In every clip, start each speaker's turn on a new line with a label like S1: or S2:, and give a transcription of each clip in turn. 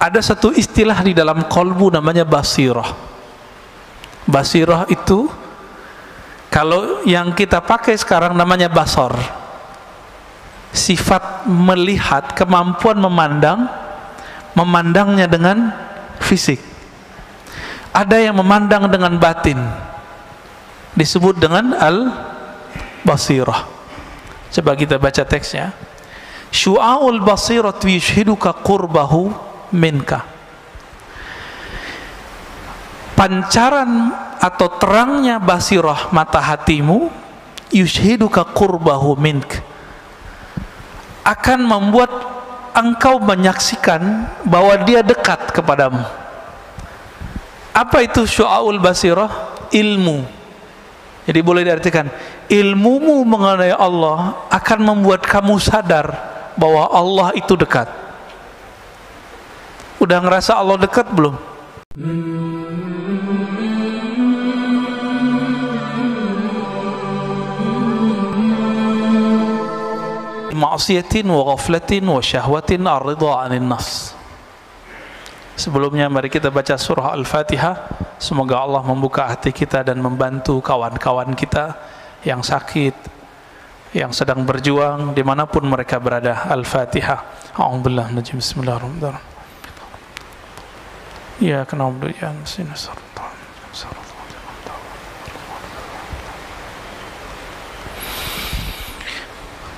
S1: ada satu istilah di dalam qalbu namanya basirah. Basirah itu kalau yang kita pakai sekarang namanya basar. Sifat melihat, kemampuan memandang, memandangnya dengan fisik. Ada yang memandang dengan batin, disebut dengan al-basirah. Coba kita baca teksnya. Syu'aul basirat yushhiduka qurbahu minka. Pancaran atau terangnya basirah mata hatimu, yushhiduka qurbahu minka, akan membuat engkau menyaksikan bahwa dia dekat kepadamu. Apa itu syu'aul basirah? Ilmu. Jadi boleh diartikan, ilmumu mengenai Allah akan membuat kamu sadar bahwa Allah itu dekat. Udah ngerasa Allah dekat belum? Ma'siyatin wa ghaflatin wa syahwatin ar-ridha 'anil nafs. Sebelumnya mari kita baca surah Al-Fatihah. Semoga Allah membuka hati kita dan membantu kawan-kawan kita yang sakit, yang sedang berjuang dimanapun mereka berada. Al-Fatihah. A'udzubillahi minasy Bismillahirrahmanirrahim. Ya na'budu wa iyyaka nasta'in.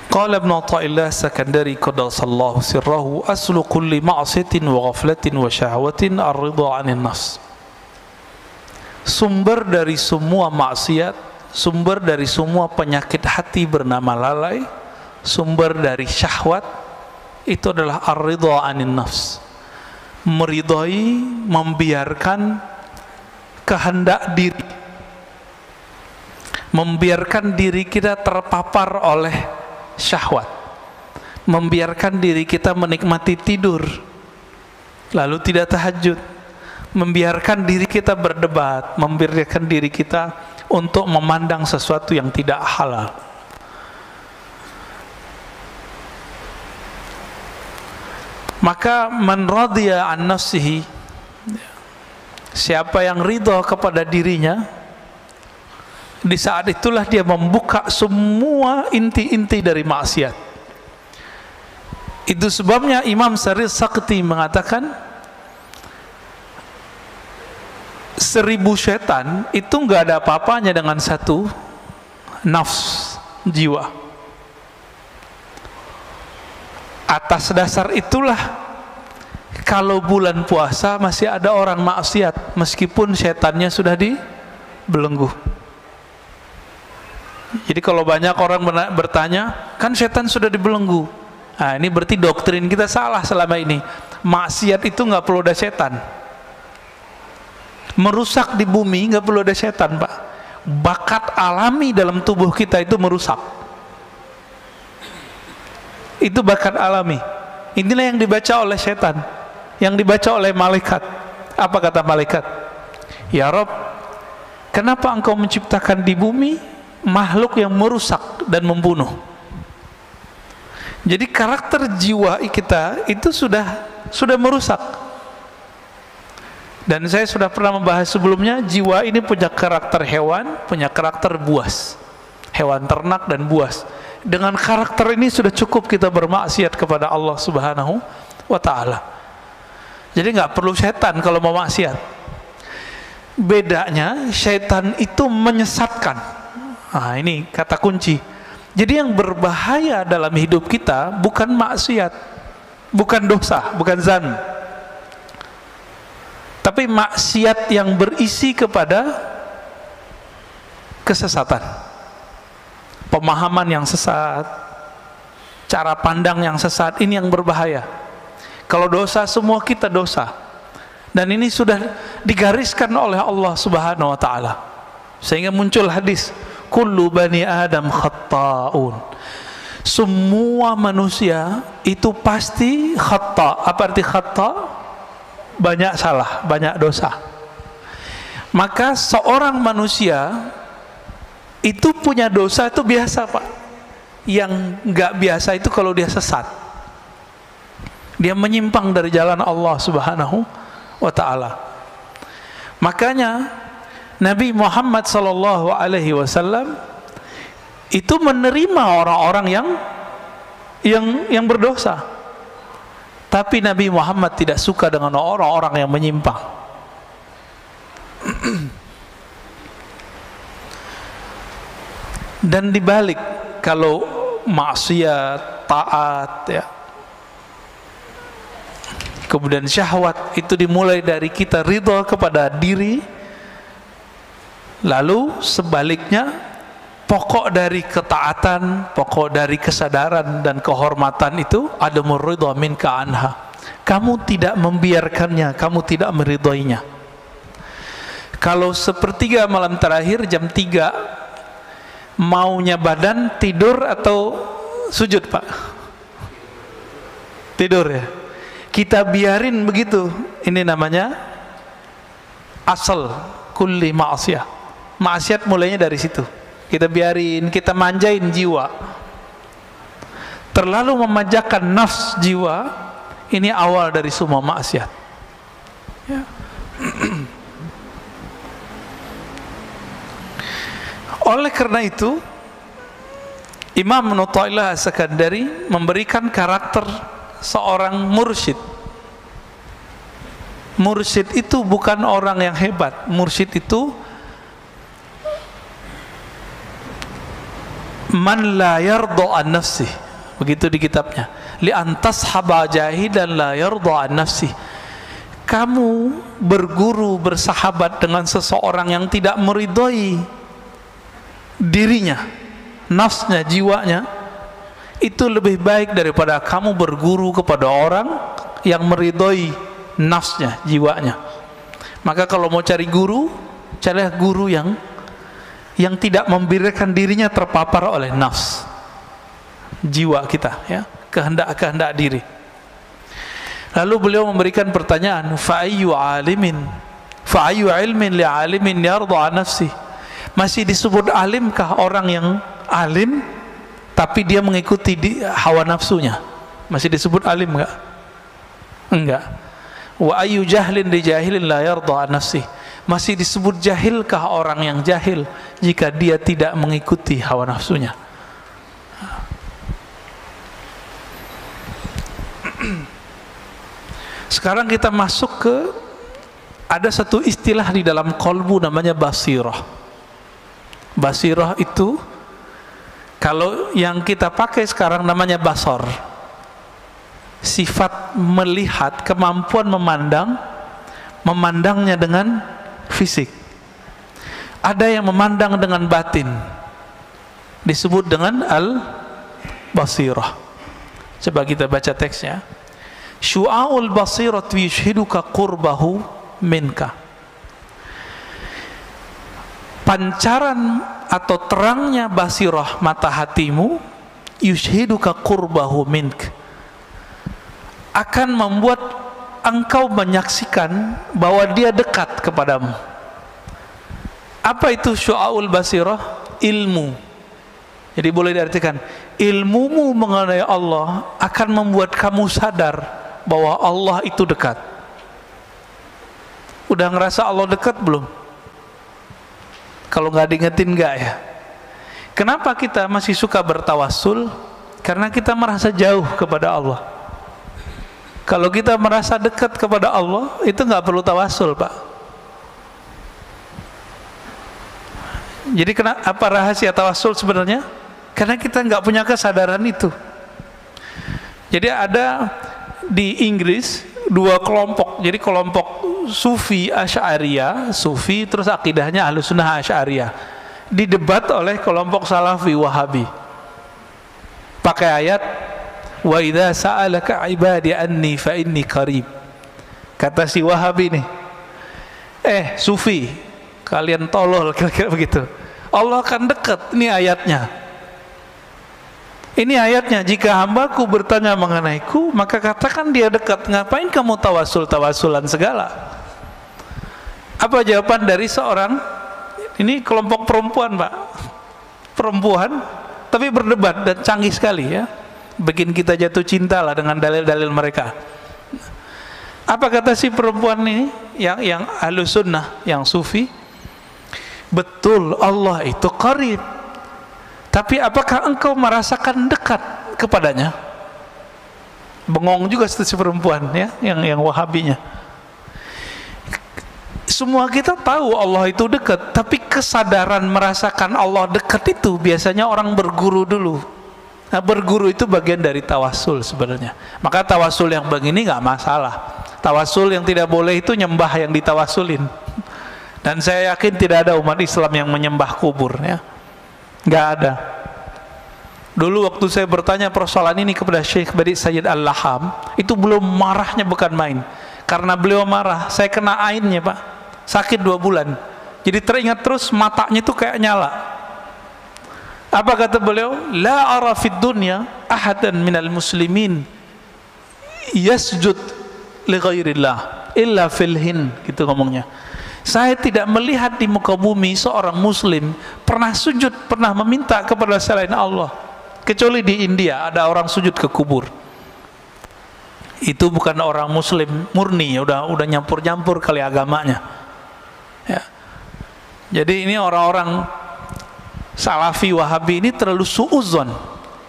S1: Qala Ibnu Athaillah Sakandari qaddasallahu sirrahu aslu kulli ma'siyatin wa ghaflatin wa syahwatin ar-ridha 'anil nafs. Sumber dari semua maksiat, sumber dari semua penyakit hati bernama lalai, sumber dari syahwat itu adalah ar-ridha 'anil nafs. Meridhai, membiarkan kehendak diri, membiarkan diri kita terpapar oleh syahwat, membiarkan diri kita menikmati tidur lalu tidak tahajud, membiarkan diri kita berdebat, membiarkan diri kita untuk memandang sesuatu yang tidak halal. Maka man radiya an nafsihi, siapa yang ridha kepada dirinya, di saat itulah dia membuka semua inti-inti dari maksiat. Itu sebabnya Imam Sarir Sakti mengatakan 1000 setan itu nggak ada apa-apanya dengan satu nafs, jiwa. Atas dasar itulah kalau bulan puasa masih ada orang maksiat meskipun setannya sudah dibelenggu. Jadi kalau banyak orang bertanya, kan setan sudah dibelenggu. Nah, ini berarti doktrin kita salah selama ini. Maksiat itu nggak perlu ada setan. Merusak di bumi nggak perlu ada setan, Pak. Bakat alami dalam tubuh kita itu merusak. Itu bakat alami. Inilah yang dibaca oleh setan, yang dibaca oleh malaikat. Apa kata malaikat? Ya Rob, kenapa engkau menciptakan di bumi makhluk yang merusak dan membunuh? Jadi karakter jiwa kita itu sudah merusak. Dan saya sudah pernah membahas sebelumnya, jiwa ini punya karakter hewan, punya karakter buas, hewan ternak dan buas. Dengan karakter ini sudah cukup kita bermaksiat kepada Allah Subhanahu wa ta'ala. Jadi nggak perlu setan kalau mau maksiat. Bedanya setan itu menyesatkan. Nah, ini kata kunci. Jadi yang berbahaya dalam hidup kita bukan maksiat, bukan dosa, bukan zan, tapi maksiat yang berisi kepada kesesatan, pemahaman yang sesat, cara pandang yang sesat. Ini yang berbahaya. Kalau dosa, semua kita dosa, dan ini sudah digariskan oleh Allah Subhanahu wa ta'ala, sehingga muncul hadis, kullu bani adam khatta'un. Semua manusia itu pasti khata'. Apa arti khata'? Banyak salah, banyak dosa. Maka seorang manusia itu punya dosa itu biasa, Pak. Yang nggak biasa itu kalau dia sesat. Dia menyimpang dari jalan Allah Subhanahu wa ta'ala. Makanya Nabi Muhammad sallallahu alaihi wasallam itu menerima orang-orang yang berdosa. Tapi Nabi Muhammad tidak suka dengan orang-orang yang menyimpang. Dan dibalik, kalau maksiat, taat, ya, kemudian syahwat itu dimulai dari kita ridha kepada diri, lalu sebaliknya pokok dari ketaatan, pokok dari kesadaran dan kehormatan itu adamur ridha minka anha. Kamu tidak membiarkannya, kamu tidak meridhoinya. Kalau sepertiga malam terakhir jam 3 maunya badan tidur atau sujud, Pak? Tidur ya. Kita biarin begitu. Ini namanya asal kulli ma'asiyah. Maksiat mulainya dari situ. Kita biarin, kita manjain jiwa. Terlalu memanjakan nafs jiwa, ini awal dari semua maksiat. Ya. Oleh karena itu, Imam Ibnu Athaillah As-Sakandari memberikan karakter seorang mursyid. Mursyid itu bukan orang yang hebat. Mursyid itu man la yarda an nafsih. Begitu di kitabnya. Li antas haba jahidan la yarda an nafsih. Kamu berguru, bersahabat dengan seseorang yang tidak meridhoi dirinya, nafsnya, jiwanya, itu lebih baik daripada kamu berguru kepada orang yang meridhoi nafsnya, jiwanya. Maka kalau mau cari guru, carilah guru yang tidak membiarkan dirinya terpapar oleh nafs, jiwa kita, ya, kehendak-kehendak diri. Lalu beliau memberikan pertanyaan, fa'ayyu ilmin li alimin yarda an nafsi. Masih disebut alimkah orang yang alim tapi dia mengikuti hawa nafsunya? Masih disebut alim enggak? Enggak. Wa ayyu jahlin li jahilin la yarda an nafsi. Masih disebut jahilkah orang yang jahil jika dia tidak mengikuti hawa nafsunya? Sekarang kita masuk ke, ada satu istilah di dalam qalbu namanya basirah. Basirah itu kalau yang kita pakai sekarang namanya basar. Sifat melihat, kemampuan memandangnya dengan fisik. Ada yang memandang dengan batin, disebut dengan al-basirah. Coba kita baca teksnya. Syu'aul basirat yushhiduka qurbahu minka. Pancaran atau terangnya basirah mata hatimu, yushhiduka qurbahu mink, akan membuat engkau menyaksikan bahwa dia dekat kepadamu. Apa itu syu'aul basirah? Ilmu. Jadi boleh diartikan, ilmumu mengenai Allah akan membuat kamu sadar bahwa Allah itu dekat. Udah ngerasa Allah dekat belum? Kalau nggak diingetin nggak ya? Kenapa kita masih suka bertawassul? Karena kita merasa jauh kepada Allah. Kalau kita merasa dekat kepada Allah, itu nggak perlu tawassul, Pak. Jadi apa rahasia tawassul sebenarnya? Karena kita nggak punya kesadaran itu. Jadi ada di Inggris dua kelompok. Jadi kelompok Sufi Asy'ariyah, Sufi terus akidahnya Ahlussunnah Asy'ariyah, didebat oleh kelompok Salafi Wahabi. Pakai ayat wa idza sa'alaka ibadi anni fa inni qarib. Kata si Wahabi nih, Sufi, kalian tolol, kira-kira begitu. Allah akan dekat, ini ayatnya. Ini ayatnya, jika hambaku bertanya mengenaiku, maka katakan dia dekat. Ngapain kamu tawassul-tawassulan segala? Apa jawaban dari seorang, ini kelompok perempuan, Pak, perempuan, tapi berdebat dan canggih sekali, ya. bikin kita jatuh cinta lah dengan dalil-dalil mereka. Apa kata si perempuan ini yang ahlus sunnah, yang sufi? Betul, Allah itu qarib, tapi apakah engkau merasakan dekat kepadanya? Bengong juga si perempuan ya, yang wahabinya. Semua kita tahu Allah itu dekat, tapi kesadaran merasakan Allah dekat itu biasanya orang berguru dulu. Nah, berguru itu bagian dari tawasul sebenarnya. Maka tawasul yang begini nggak masalah. Tawasul yang tidak boleh itu nyembah yang ditawasulin. Dan saya yakin tidak ada umat Islam yang menyembah kubur, ya. Nggak ada. Dulu waktu saya bertanya persoalan ini kepada Syekh Badi Sayyid Al-Laham, itu belum marahnya bukan main. Karena beliau marah, saya kena ainnya Pak, sakit 2 bulan. Jadi teringat terus, matanya itu kayak nyala. Apa kata beliau? La ara fid dunya ahadan minal muslimin yasjud li ghairillah illa fil hin, gitu ngomongnya. Saya tidak melihat di muka bumi seorang muslim pernah sujud, pernah meminta kepada selain Allah, kecuali di India ada orang sujud ke kubur. Itu bukan orang muslim murni, udah nyampur-nyampur kali agamanya, ya. Jadi ini orang-orang Salafi Wahabi ini terlalu suuzon.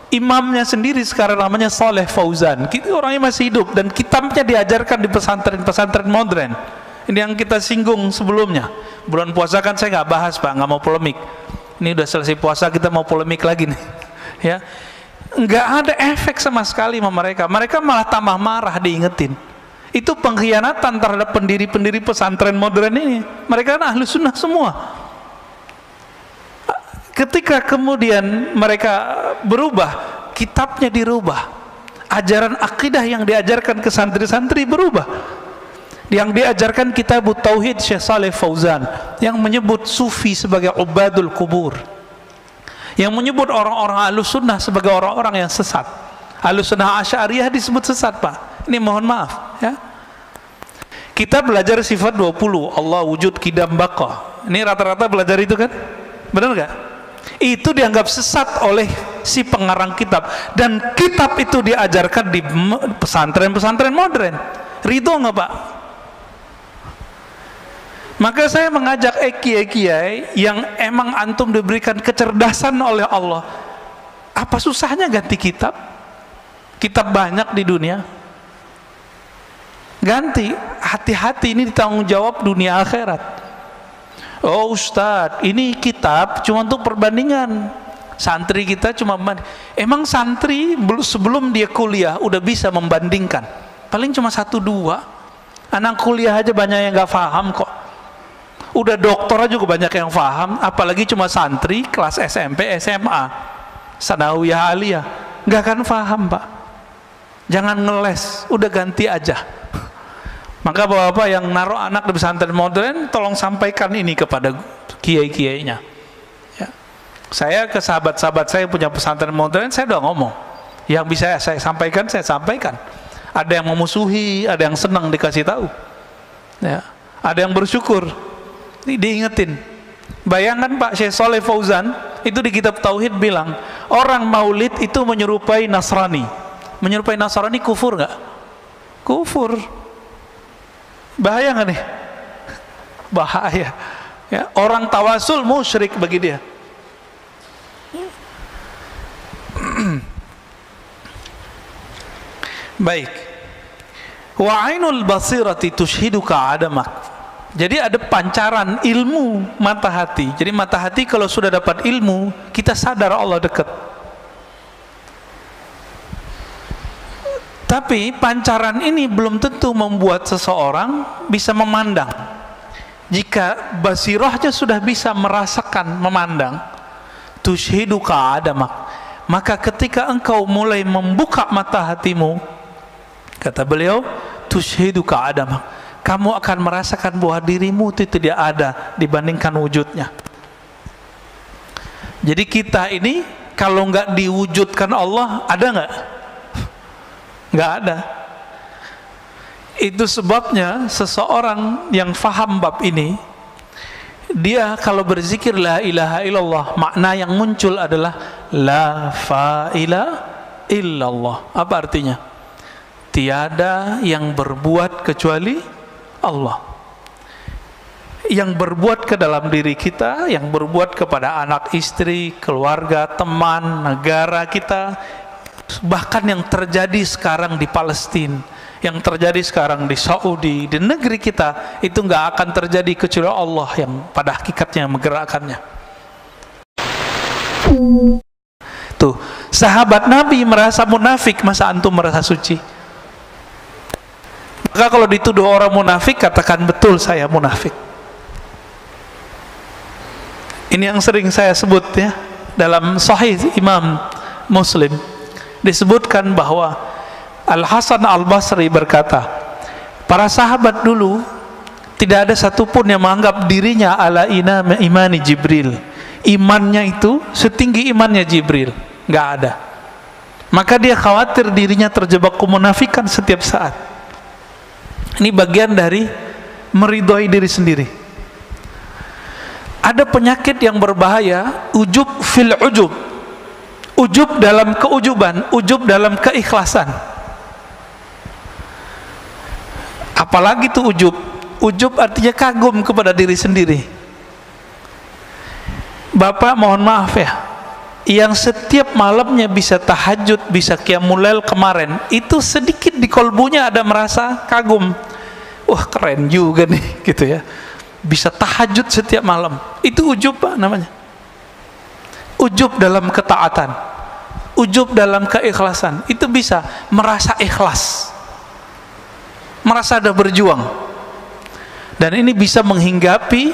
S1: Imamnya sendiri sekarang namanya Saleh Fauzan, kita orangnya masih hidup dan kitabnya diajarkan di pesantren-pesantren modern. Ini yang kita singgung sebelumnya. Bulan puasa kan saya nggak bahas Pak, nggak mau polemik. Ini udah selesai puasa kita mau polemik lagi nih, ya. Nggak ada efek sama sekali sama mereka. Mereka malah tambah marah diingetin. Itu pengkhianatan terhadap pendiri-pendiri pesantren modern ini. Mereka kan ahlu sunnah semua. Ketika kemudian mereka berubah, kitabnya dirubah, ajaran akidah yang diajarkan ke santri-santri berubah. Yang diajarkan kitab Tauhid Syekh Saleh Fauzan, yang menyebut sufi sebagai ubadul kubur, yang menyebut orang-orang ahlus sunnah sebagai orang-orang yang sesat. Ahlus sunnah Asy'ariyah disebut sesat Pak, ini mohon maaf, ya. Kita belajar sifat 20, Allah wujud kidam baqa. Ini rata-rata belajar itu kan, benar gak? Itu dianggap sesat oleh si pengarang kitab, dan kitab itu diajarkan di pesantren-pesantren modern. Ridho nggak Pak? Maka saya mengajak kiai-kiai yang emang antum diberikan kecerdasan oleh Allah, apa susahnya ganti kitab? Kitab banyak di dunia, ganti. Hati-hati, ini ditanggung jawab dunia akhirat. Oh Ustadz, ini kitab cuma untuk perbandingan. Santri kita cuma emang santri sebelum dia kuliah udah bisa membandingkan, paling cuma 1-2. Anak kuliah aja banyak yang nggak paham kok. Udah dokter juga banyak yang paham, apalagi cuma santri kelas SMP, SMA, sanawiyah, aliyah, nggak akan paham Pak. Jangan ngeles, udah ganti aja. Maka bapak-bapak yang naruh anak di pesantren modern, tolong sampaikan ini kepada kiai-kiainya, ya. Saya ke sahabat-sahabat saya punya pesantren modern, saya udah ngomong, yang bisa saya sampaikan, saya sampaikan. Ada yang memusuhi, ada yang senang dikasih tahu, ya. Ada yang bersyukur diingetin. Bayangkan Pak, Syekh Saleh Fauzan itu di kitab Tauhid bilang, orang maulid itu menyerupai Nasrani. Menyerupai Nasrani kufur nggak? Kufur. Bahaya nggak nih? Bahaya, ya. Orang tawasul musyrik bagi dia. Baik. Wa ainul basirati tushhiduka adamak. Jadi ada pancaran ilmu mata hati. Jadi mata hati kalau sudah dapat ilmu, kita sadar Allah dekat. Tapi pancaran ini belum tentu membuat seseorang bisa memandang. Jika basirahnya sudah bisa merasakan memandang, tushhiduka adamak, maka ketika engkau mulai membuka mata hatimu, kata beliau, tushhiduka adamak, kamu akan merasakan bahwa dirimu itu tidak ada dibandingkan wujudnya. Jadi kita ini kalau nggak diwujudkan Allah, ada nggak? Nggak ada. Itu sebabnya seseorang yang faham bab ini, dia kalau berzikir la ilaha illallah, makna yang muncul adalah la fa'ila illallah. Apa artinya? Tiada yang berbuat kecuali Allah. Yang berbuat ke dalam diri kita, yang berbuat kepada anak istri, keluarga, teman, negara kita, bahkan yang terjadi sekarang di Palestina, yang terjadi sekarang di Saudi, di negeri kita, itu nggak akan terjadi kecuali Allah yang pada hakikatnya menggerakkannya. Tuh, sahabat Nabi merasa munafik, masa antum merasa suci? Maka kalau dituduh orang munafik, katakan betul saya munafik. Ini yang sering saya sebut ya, dalam Sahih Imam Muslim disebutkan bahwa Al-Hasan Al-Basri berkata, para sahabat dulu tidak ada satupun yang menganggap dirinya ala imani Jibril. Imannya itu setinggi imannya Jibril, nggak ada. Maka dia khawatir dirinya terjebak kemunafikan setiap saat. Ini bagian dari meridhoi diri sendiri. Ada penyakit yang berbahaya, ujub fil ujub. Ujub dalam keujuban, ujub dalam keikhlasan. Apalagi itu ujub. Ujub artinya kagum kepada diri sendiri. Bapak mohon maaf ya, yang setiap malamnya bisa tahajud, bisa qiyamul lail kemarin, itu sedikit di kolbunya ada merasa kagum. Wah keren juga nih, gitu ya. Bisa tahajud setiap malam, itu ujub Pak namanya. Ujub dalam ketaatan, ujub dalam keikhlasan, itu bisa merasa ikhlas, merasa ada berjuang. Dan ini bisa menghinggapi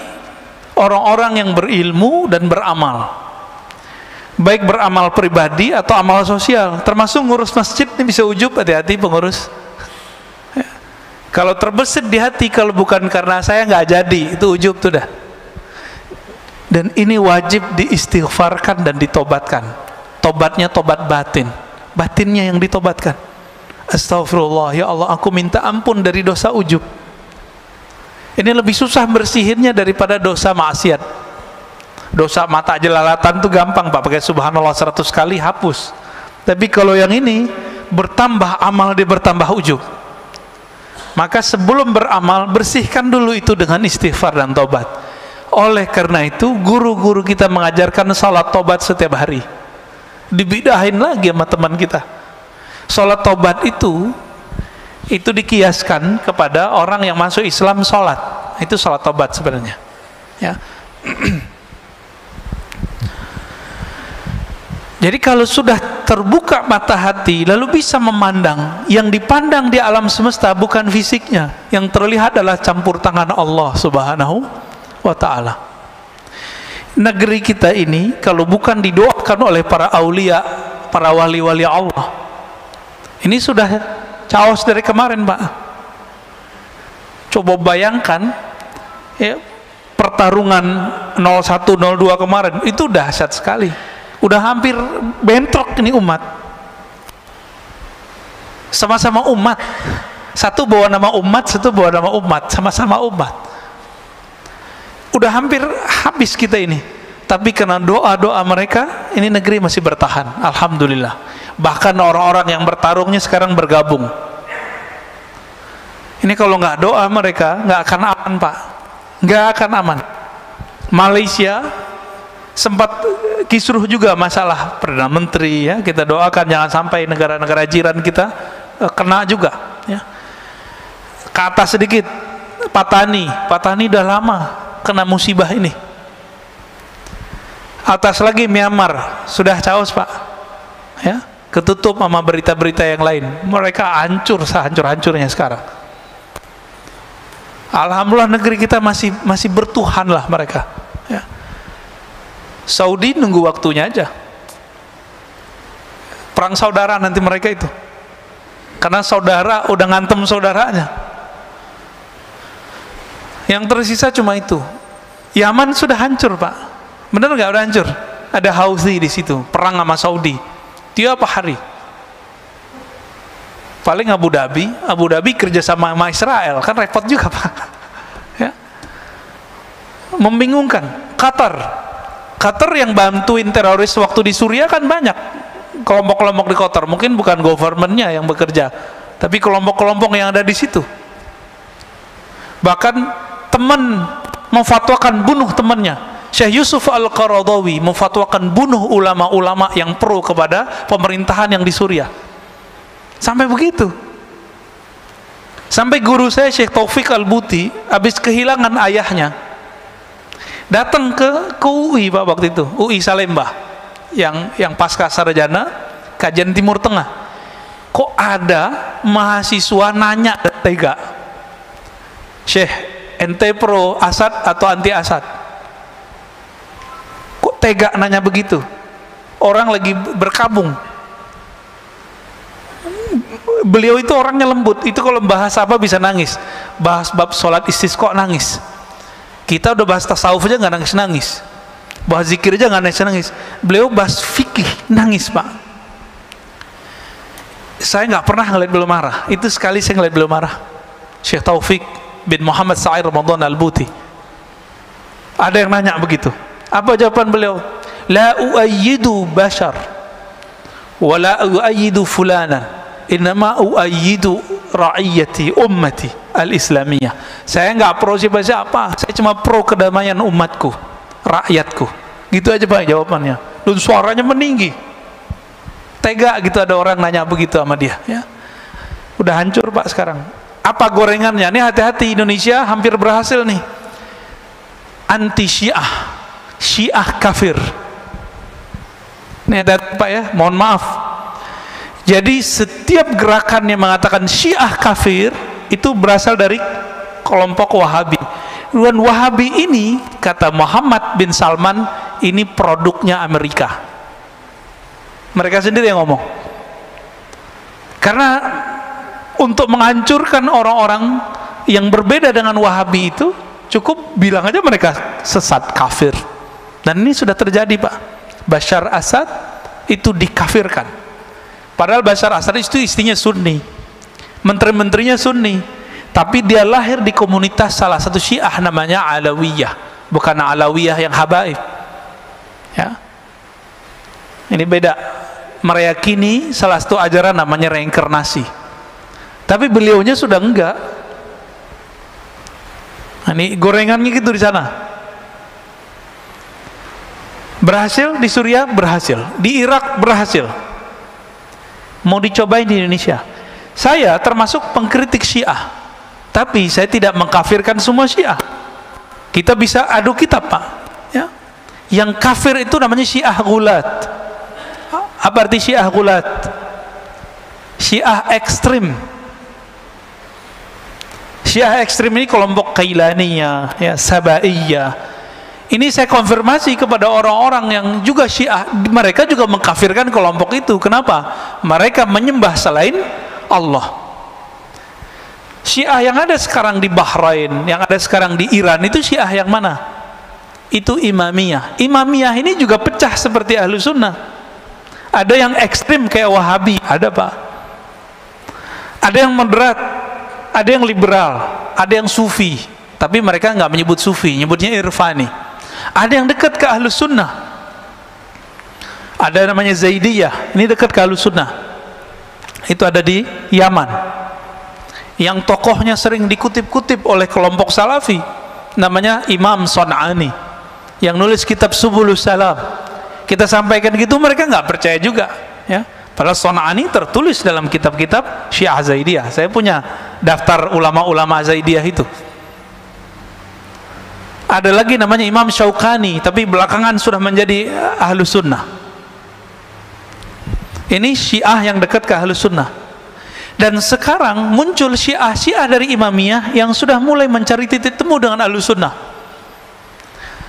S1: orang-orang yang berilmu dan beramal, baik beramal pribadi atau amal sosial, termasuk ngurus masjid. Ini bisa ujub, hati-hati pengurus. Kalau terbesit di hati, kalau bukan karena saya nggak jadi, itu ujub tuh dah. Dan ini wajib diistighfarkan dan ditobatkan. Tobatnya tobat batin, batinnya yang ditobatkan. Astagfirullah, ya Allah, aku minta ampun dari dosa ujub. Ini lebih susah bersihinnya daripada dosa maksiat. Dosa mata jelalatan tuh gampang Pak, pakai subhanallah 100 kali hapus. Tapi kalau yang ini bertambah amal, dia bertambah ujub. Maka sebelum beramal, bersihkan dulu itu dengan istighfar dan tobat. Oleh karena itu, guru-guru kita mengajarkan salat tobat setiap hari. Dibidahin lagi sama teman kita. Salat tobat itu dikiaskan kepada orang yang masuk Islam salat. Itu salat tobat sebenarnya. Ya. Jadi kalau sudah terbuka mata hati, lalu bisa memandang, yang dipandang di alam semesta bukan fisiknya, yang terlihat adalah campur tangan Allah Subhanahu wa ta'ala. Negeri kita ini kalau bukan didoakan oleh para aulia, para wali-wali Allah, ini sudah chaos dari kemarin Pak. Coba bayangkan ya, pertarungan 01, 02 kemarin, itu dahsyat sekali. Udah hampir bentrok ini umat, sama-sama umat, satu bawa nama umat, satu bawa nama umat, sama-sama umat. Udah hampir habis kita ini, tapi karena doa-doa mereka, ini negeri masih bertahan, alhamdulillah. Bahkan orang-orang yang bertarungnya sekarang bergabung. Ini kalau nggak doa mereka, nggak akan aman Pak, nggak akan aman. Malaysia sempat kisruh juga masalah Perdana Menteri ya, kita doakan jangan sampai negara-negara jiran kita kena juga ya. Ke atas sedikit Patani udah lama kena musibah ini. Atas lagi Myanmar sudah chaos Pak ya, ketutup sama berita-berita yang lain. Mereka hancur sehancur-hancurnya sekarang. Alhamdulillah negeri kita masih bertuhan lah mereka ya. Saudi nunggu waktunya aja, perang saudara nanti mereka itu, karena saudara udah ngantem saudaranya. Yang tersisa cuma itu. Yaman sudah hancur Pak, bener nggak? Udah hancur. Ada Houthi di situ, perang sama Saudi tiap hari. Paling Abu Dhabi kerja sama Israel, kan repot juga Pak ya. Membingungkan. Qatar yang bantuin teroris waktu di Suriah kan banyak, kelompok-kelompok di Qatar, mungkin bukan governmentnya yang bekerja, tapi kelompok-kelompok yang ada di situ. Bahkan teman memfatwakan bunuh temannya. Syekh Yusuf Al-Qaradawi memfatwakan bunuh ulama-ulama yang pro kepada pemerintahan yang di Suriah. Sampai begitu. Sampai guru saya Syekh Taufik Al-Buti habis kehilangan ayahnya, datang ke UI Pak waktu itu, UI Salemba, yang pasca sarjana kajian Timur Tengah. Kok ada mahasiswa nanya tega, Syekh, ente pro Asad atau anti Asad? Kok tega nanya begitu? Orang lagi berkabung. Beliau itu orangnya lembut. Itu kalau bahas apa bisa nangis. Bahas bab sholat istisqa nangis. Kita udah bahas tasawuf aja nggak nangis-nangis. Bahas zikir aja nggak nangis-nangis. Beliau bahas fikih nangis Pak. Saya nggak pernah ngeliat beliau marah. Itu sekali saya ngeliat beliau marah. Syekh Taufik bin Muhammad Sa'id Ramadan Al-Buti. Ada yang nanya begitu. Apa jawaban beliau? La uayyidu bashar wa la uayyidu fulanan, innama uayyidu ra'iyati ummati al-islamiyah. Saya nggak pro siapa-siapa, saya cuma pro kedamaian umatku, rakyatku. Gitu aja Pak jawabannya. Dan suaranya meninggi. Tega gitu ada orang nanya begitu sama dia, ya. Udah hancur Pak sekarang. Apa gorengannya? Nih hati-hati, Indonesia hampir berhasil nih. Anti Syiah, Syiah kafir. Nih ada Pak ya, mohon maaf. Jadi setiap gerakan yang mengatakan Syiah kafir itu berasal dari kelompok Wahabi. Dan Wahabi ini, kata Muhammad bin Salman, ini produknya Amerika. Mereka sendiri yang ngomong. Karena untuk menghancurkan orang-orang yang berbeda dengan Wahabi itu, cukup bilang aja mereka sesat, kafir. Dan ini sudah terjadi Pak. Bashar Assad itu dikafirkan. Padahal Bashar Assad itu istrinya Sunni, menteri-menterinya Sunni, tapi dia lahir di komunitas salah satu Syiah namanya Alawiyah, bukan Alawiyah yang habaib, ya. Ini beda. Meyakini salah satu ajaran namanya reinkarnasi, tapi beliaunya sudah enggak. Nah, ini gorengannya gitu di sana. Berhasil di Suriah, berhasil di Irak, berhasil. Mau dicobain di Indonesia. Saya termasuk pengkritik Syiah, tapi saya tidak mengkafirkan semua Syiah. Kita bisa adu kitab Pak, ya. Yang kafir itu namanya Syiah Ghulat. Apa arti Syiah Ghulat? Syiah ekstrim. Syiah ekstrim ini kelompok Kailaniyah, ya, Sabaiyah. Ini saya konfirmasi kepada orang-orang yang juga Syiah, mereka juga mengkafirkan kelompok itu. Kenapa? Mereka menyembah selain Allah. Syiah yang ada sekarang di Bahrain, yang ada sekarang di Iran, itu Syiah yang mana? Itu Imamiyah. Imamiyah ini juga pecah seperti Ahlus Sunnah. Ada yang ekstrim kayak Wahabi, ada Pak. Ada yang moderat, ada yang liberal, ada yang Sufi. Tapi mereka nggak menyebut Sufi, nyebutnya Irfani. Ada yang dekat ke Ahlus Sunnah. Ada namanya Zaidiyah, ini dekat ke Ahlus Sunnah. Itu ada di Yaman. Yang tokohnya sering dikutip-kutip oleh kelompok Salafi, namanya Imam Son'ani, yang nulis kitab Subulus Salam. Kita sampaikan gitu, mereka nggak percaya juga, ya. Padahal Son'ani tertulis dalam kitab-kitab Syiah Zaidiyah. Saya punya daftar ulama-ulama Zaidiyah itu. Ada lagi namanya Imam Syaukani, tapi belakangan sudah menjadi Ahlus Sunnah. Ini Syiah yang dekat ke Ahlus Sunnah. Dan sekarang muncul Syiah dari Imamiyah yang sudah mulai mencari titik temu dengan Ahlus Sunnah.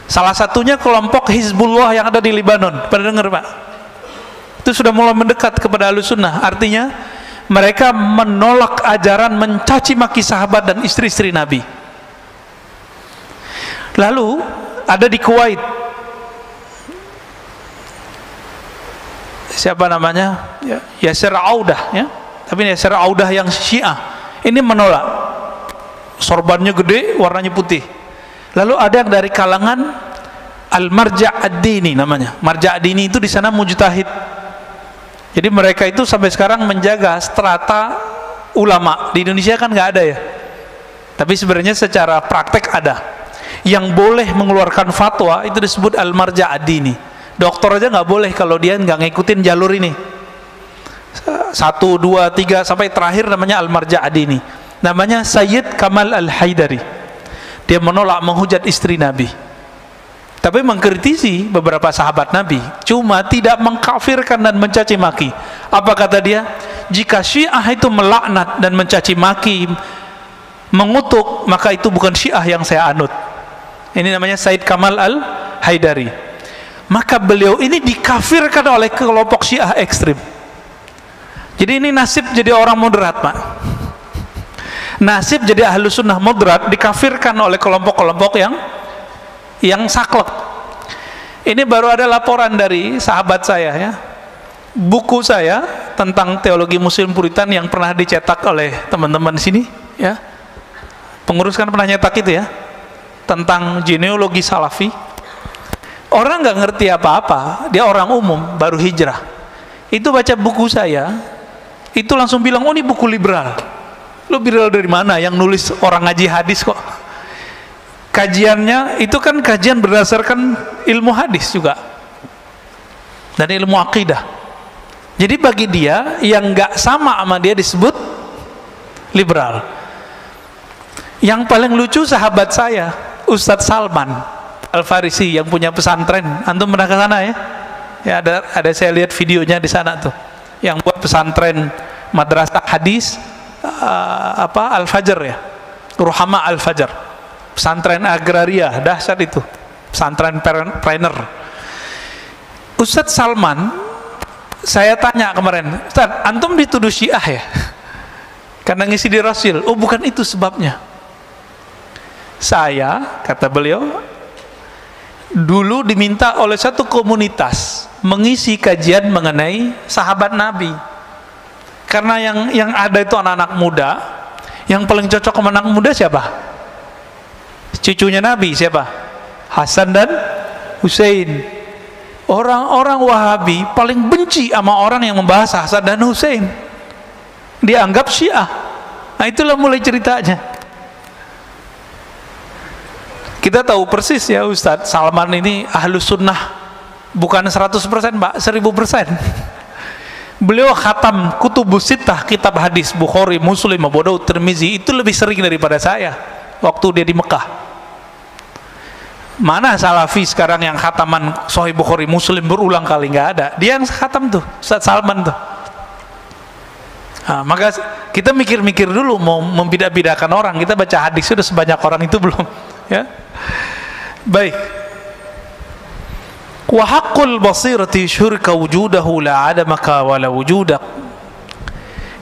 S1: Salah satunya kelompok Hizbullah yang ada di Lebanon. Pernah dengar Pak? Itu sudah mulai mendekat kepada Ahlus Sunnah. Artinya mereka menolak ajaran mencaci maki sahabat dan istri-istri Nabi. Lalu ada di Kuwait, siapa namanya? Yasir Audah, ya. Tapi Yasir Audah yang Syiah ini menolak. Sorbannya gede, warnanya putih. Lalu ada yang dari kalangan Al-Marja' Ad-Dini namanya. Marja' Ad-Dini itu di sana mujtahid. Jadi mereka itu sampai sekarang menjaga strata ulama. Di Indonesia kan nggak ada ya, tapi sebenarnya secara praktek ada. Yang boleh mengeluarkan fatwa itu disebut al-marja' ad-dini. Dokter aja nggak boleh kalau dia nggak ngikutin jalur ini. 1, 2, 3 sampai terakhir namanya al-marja' ad-dini. Namanya Sayyid Kamal Al-Haidari. Dia menolak menghujat istri Nabi, tapi mengkritisi beberapa sahabat Nabi, cuma tidak mengkafirkan dan mencaci maki. Apa kata dia? Jika Syiah itu melaknat dan mencaci maki, mengutuk, maka itu bukan Syiah yang saya anut. Ini namanya Sayyid Kamal Al-Haidari. Maka beliau ini dikafirkan oleh kelompok Syiah ekstrim. Jadi ini nasib jadi orang moderat, Pak. Nasib jadi ahlu sunnah moderat dikafirkan oleh kelompok-kelompok yang saklek. Ini baru ada laporan dari sahabat saya ya. Buku saya tentang teologi Muslim Puritan yang pernah dicetak oleh teman-teman di sini ya. Pengurus kan pernah nyetak itu ya. Tentang genealogi Salafi. Orang nggak ngerti apa-apa, dia orang umum baru hijrah. Itu baca buku saya, itu langsung bilang, "Oh, ini buku liberal." Lo liberal dari mana? Yang nulis orang ngaji hadis kok. Kajiannya itu kan kajian berdasarkan ilmu hadis juga dan ilmu akidah. Jadi bagi dia yang nggak sama dia disebut liberal. Yang paling lucu sahabat saya Ustadz Salman Al-Farisi yang punya pesantren. Antum pernah ke sana ya? Ya ada saya lihat videonya di sana tuh. Yang buat pesantren madrasah hadis Al-Fajr ya. Ruhama Al-Fajr. Pesantren agraria, dahsyat itu. Pesantren trainer. Ustadz Salman, saya tanya kemarin, "Ustadz, antum dituduh Syiah ya? Karena ngisi di Rasul." "Oh, bukan itu sebabnya. Saya," kata beliau, "dulu diminta oleh satu komunitas mengisi kajian mengenai sahabat Nabi. Karena yang ada itu anak-anak muda, yang paling cocok sama anak muda siapa? Cucunya Nabi siapa? Hasan dan Husain. Orang-orang Wahabi paling benci sama orang yang membahas Hasan dan Husain. Dianggap Syiah." Nah, itulah mulai ceritanya. Kita tahu persis ya, Ustadz Salman ini ahlu sunnah bukan 100% Pak, 1000%. Beliau khatam kutubus sittah, kitab hadis Bukhari, Muslim, Abu Daud, Tirmizi itu lebih sering daripada saya waktu dia di Mekah. Mana Salafi sekarang yang khataman Sahih Bukhari, Muslim berulang kali? Nggak ada. Dia yang khatam tuh, Ustadz Salman tuh. Nah, maka kita mikir-mikir dulu mau membidah-bidahkan orang. Kita baca hadis sudah sebanyak orang itu belum? Ya. Baik. Wa haqqul basirati syurka wujudahu la adamaka wa la wujudak.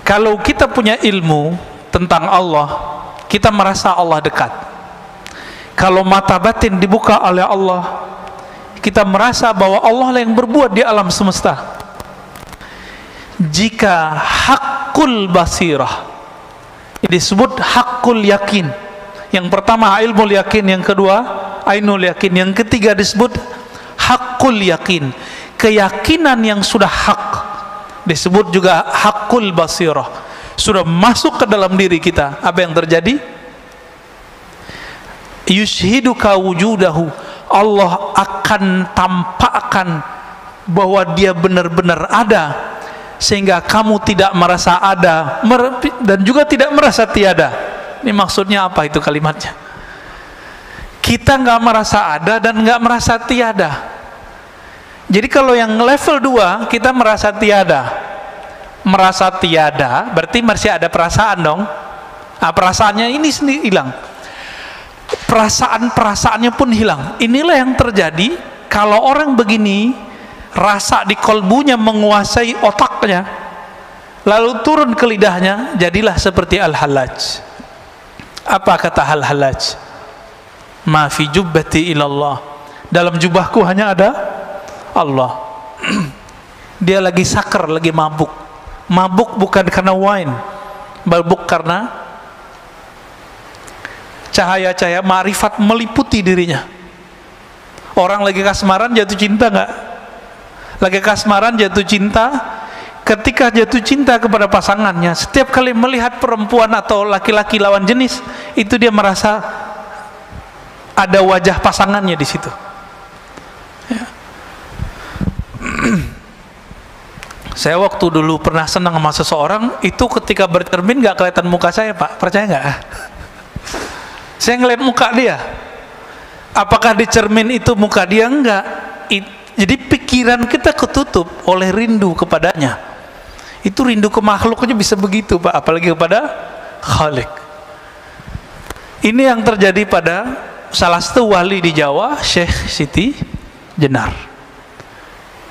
S1: Kalau kita punya ilmu tentang Allah, kita merasa Allah dekat. Kalau mata batin dibuka oleh Allah, kita merasa bahwa Allah lah yang berbuat di alam semesta. Jika haqqul basirah disebut haqqul yakin. Yang pertama ilmu yakin, yang kedua ainul yakin, yang ketiga disebut haqqul yakin, keyakinan yang sudah hak, disebut juga haqqul basirah, sudah masuk ke dalam diri kita. Apa yang terjadi? Yushhiduka wujudahu, Allah akan tampakkan bahwa dia benar-benar ada, sehingga kamu tidak merasa ada dan juga tidak merasa tiada. Ini maksudnya apa itu kalimatnya? Kita nggak merasa ada dan nggak merasa tiada. Jadi kalau yang level 2 kita merasa tiada. Merasa tiada berarti masih ada perasaan dong. Nah, perasaannya ini sendiri hilang. Perasaan-perasaannya pun hilang. Inilah yang terjadi kalau orang begini, rasa di kolbunya menguasai otaknya, lalu turun ke lidahnya, jadilah seperti Al-Hallaj. Apa kata Al-Hallaj? Ma fi jubbati ilallah, dalam jubahku hanya ada Allah. Dia lagi sakar, lagi mabuk. Mabuk bukan karena wine, mabuk karena cahaya-cahaya ma'rifat meliputi dirinya. Orang lagi kasmaran jatuh cinta nggak? Lagi kasmaran jatuh cinta, ketika jatuh cinta kepada pasangannya, setiap kali melihat perempuan atau laki-laki lawan jenis, itu dia merasa ada wajah pasangannya di situ. Ya. Saya waktu dulu pernah senang sama seseorang, itu ketika bercermin nggak kelihatan muka saya, Pak. Percaya nggak? Saya ngeliat muka dia. Apakah di cermin itu muka dia? Enggak. Jadi pikiran kita ketutup oleh rindu kepadanya. Itu rindu ke makhluknya bisa begitu, Pak. Apalagi kepada Khalik. Ini yang terjadi pada salah satu wali di Jawa, Syekh Siti Jenar.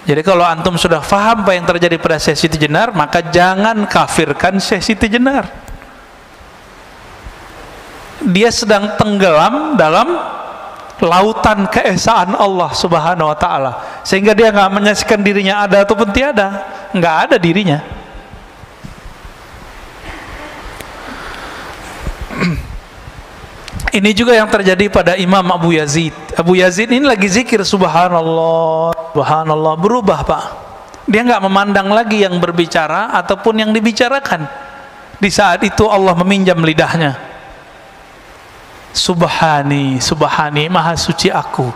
S1: Jadi kalau antum sudah faham apa yang terjadi pada Syekh Siti Jenar, maka jangan kafirkan Syekh Siti Jenar. Dia sedang tenggelam dalam lautan keesaan Allah Subhanahu wa ta'ala, sehingga dia nggak menyaksikan dirinya ada ataupun tiada, nggak ada dirinya. Ini juga yang terjadi pada Imam Abu Yazid. Abu Yazid ini lagi zikir subhanallah, subhanallah, berubah, Pak. Dia nggak memandang lagi yang berbicara ataupun yang dibicarakan. Di saat itu Allah meminjam lidahnya. Subhani, subhani, maha suci aku.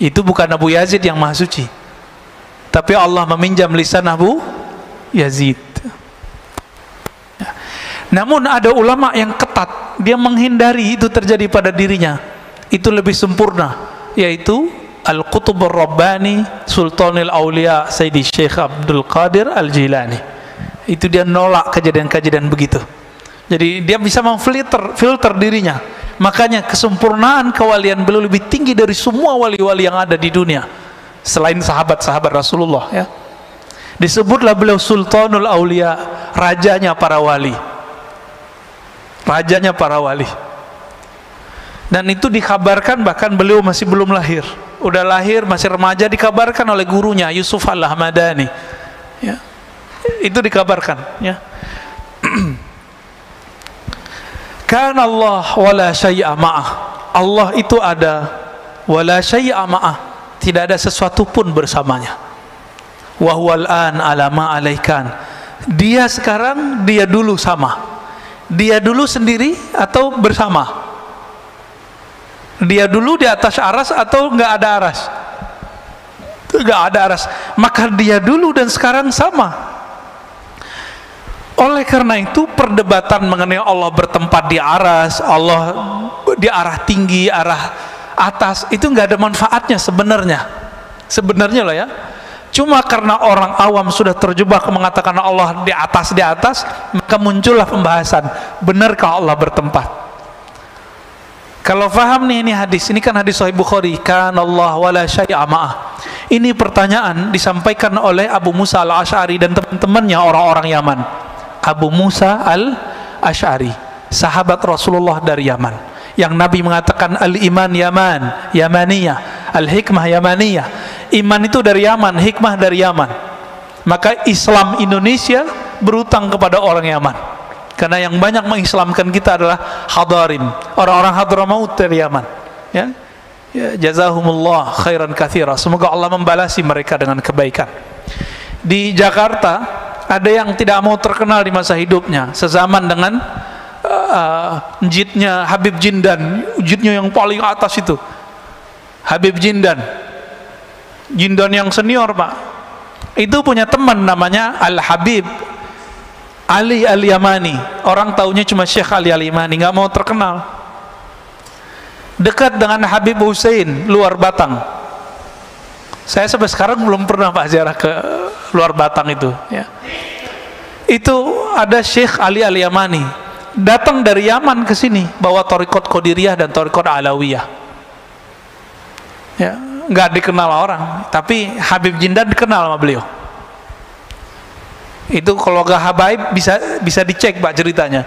S1: Itu bukan Abu Yazid yang maha suci, tapi Allah meminjam lisan Abu Yazid. Namun ada ulama yang ketat, dia menghindari itu terjadi pada dirinya. Itu lebih sempurna, yaitu Al-Qutub Ar-Rabbani Sultanul Aulia Sayyidi Syekh Abdul Qadir Al-Jilani. Itu dia nolak kejadian-kejadian begitu. Jadi dia bisa filter dirinya. Makanya kesempurnaan kewalian beliau lebih tinggi dari semua wali-wali yang ada di dunia selain sahabat-sahabat Rasulullah, ya. Disebutlah beliau Sultanul Aulia, rajanya para wali. Rajanya para wali. Dan itu dikabarkan bahkan beliau masih belum lahir. Udah lahir, masih remaja, dikabarkan oleh gurunya Yusuf Al-Ahmadani, ya. Itu dikabarkan, ya. Kana Allah wala syai'a ma'ah. Allah itu ada, wala syai'a ma'ah, tidak ada sesuatu pun bersamanya. Wa huwal an ala ma alaikan. Dia sekarang, dia dulu sama. Dia dulu sendiri atau bersama? Dia dulu di atas aras atau nggak ada aras? Nggak ada aras. Maka dia dulu dan sekarang sama. Oleh karena itu perdebatan mengenai Allah bertempat di aras, Allah di arah tinggi, arah atas, itu nggak ada manfaatnya sebenarnya. Sebenarnya loh, ya. Cuma karena orang awam sudah terjebak mengatakan Allah di atas, maka muncullah pembahasan, benarkah Allah bertempat? Kalau faham nih ini hadis, ini kan hadis Sahih Bukhari, kana Allah wala syai'a ma'ah. Ini pertanyaan disampaikan oleh Abu Musa Al-Asy'ari dan teman-temannya orang-orang Yaman. Abu Musa Al-Asy'ari, sahabat Rasulullah dari Yaman, yang Nabi mengatakan al-iman Yaman, Yamaniyah, al-hikmah Yamaniyah. Iman itu dari Yaman, hikmah dari Yaman. Maka Islam Indonesia berutang kepada orang Yaman, karena yang banyak mengislamkan kita adalah Hadarim, orang-orang Hadramaut dari Yaman, ya. Ya, jazahumullah khairan katsira. Semoga Allah membalasi mereka dengan kebaikan. Di Jakarta ada yang tidak mau terkenal di masa hidupnya, sezaman dengan jidnya Habib Jindan, jidnya yang paling atas itu, Habib Jindan yang senior, Pak. Itu punya teman namanya Al-Habib Ali Al-Yamani. Orang taunya cuma Syekh Ali Al-Yamani, nggak mau terkenal. Dekat dengan Habib Hussein luar Batang. Saya sampai sekarang belum pernah, Pak, ziarah ke luar Batang itu, ya. Itu ada Syekh Ali Al-Yamani datang dari Yaman ke sini bawa thariqat Qadiriyah dan thariqat Alawiyah, ya. Nggak dikenal orang, tapi Habib Jindan dikenal sama beliau. Itu kalau nggak habaib bisa dicek, Pak, ceritanya.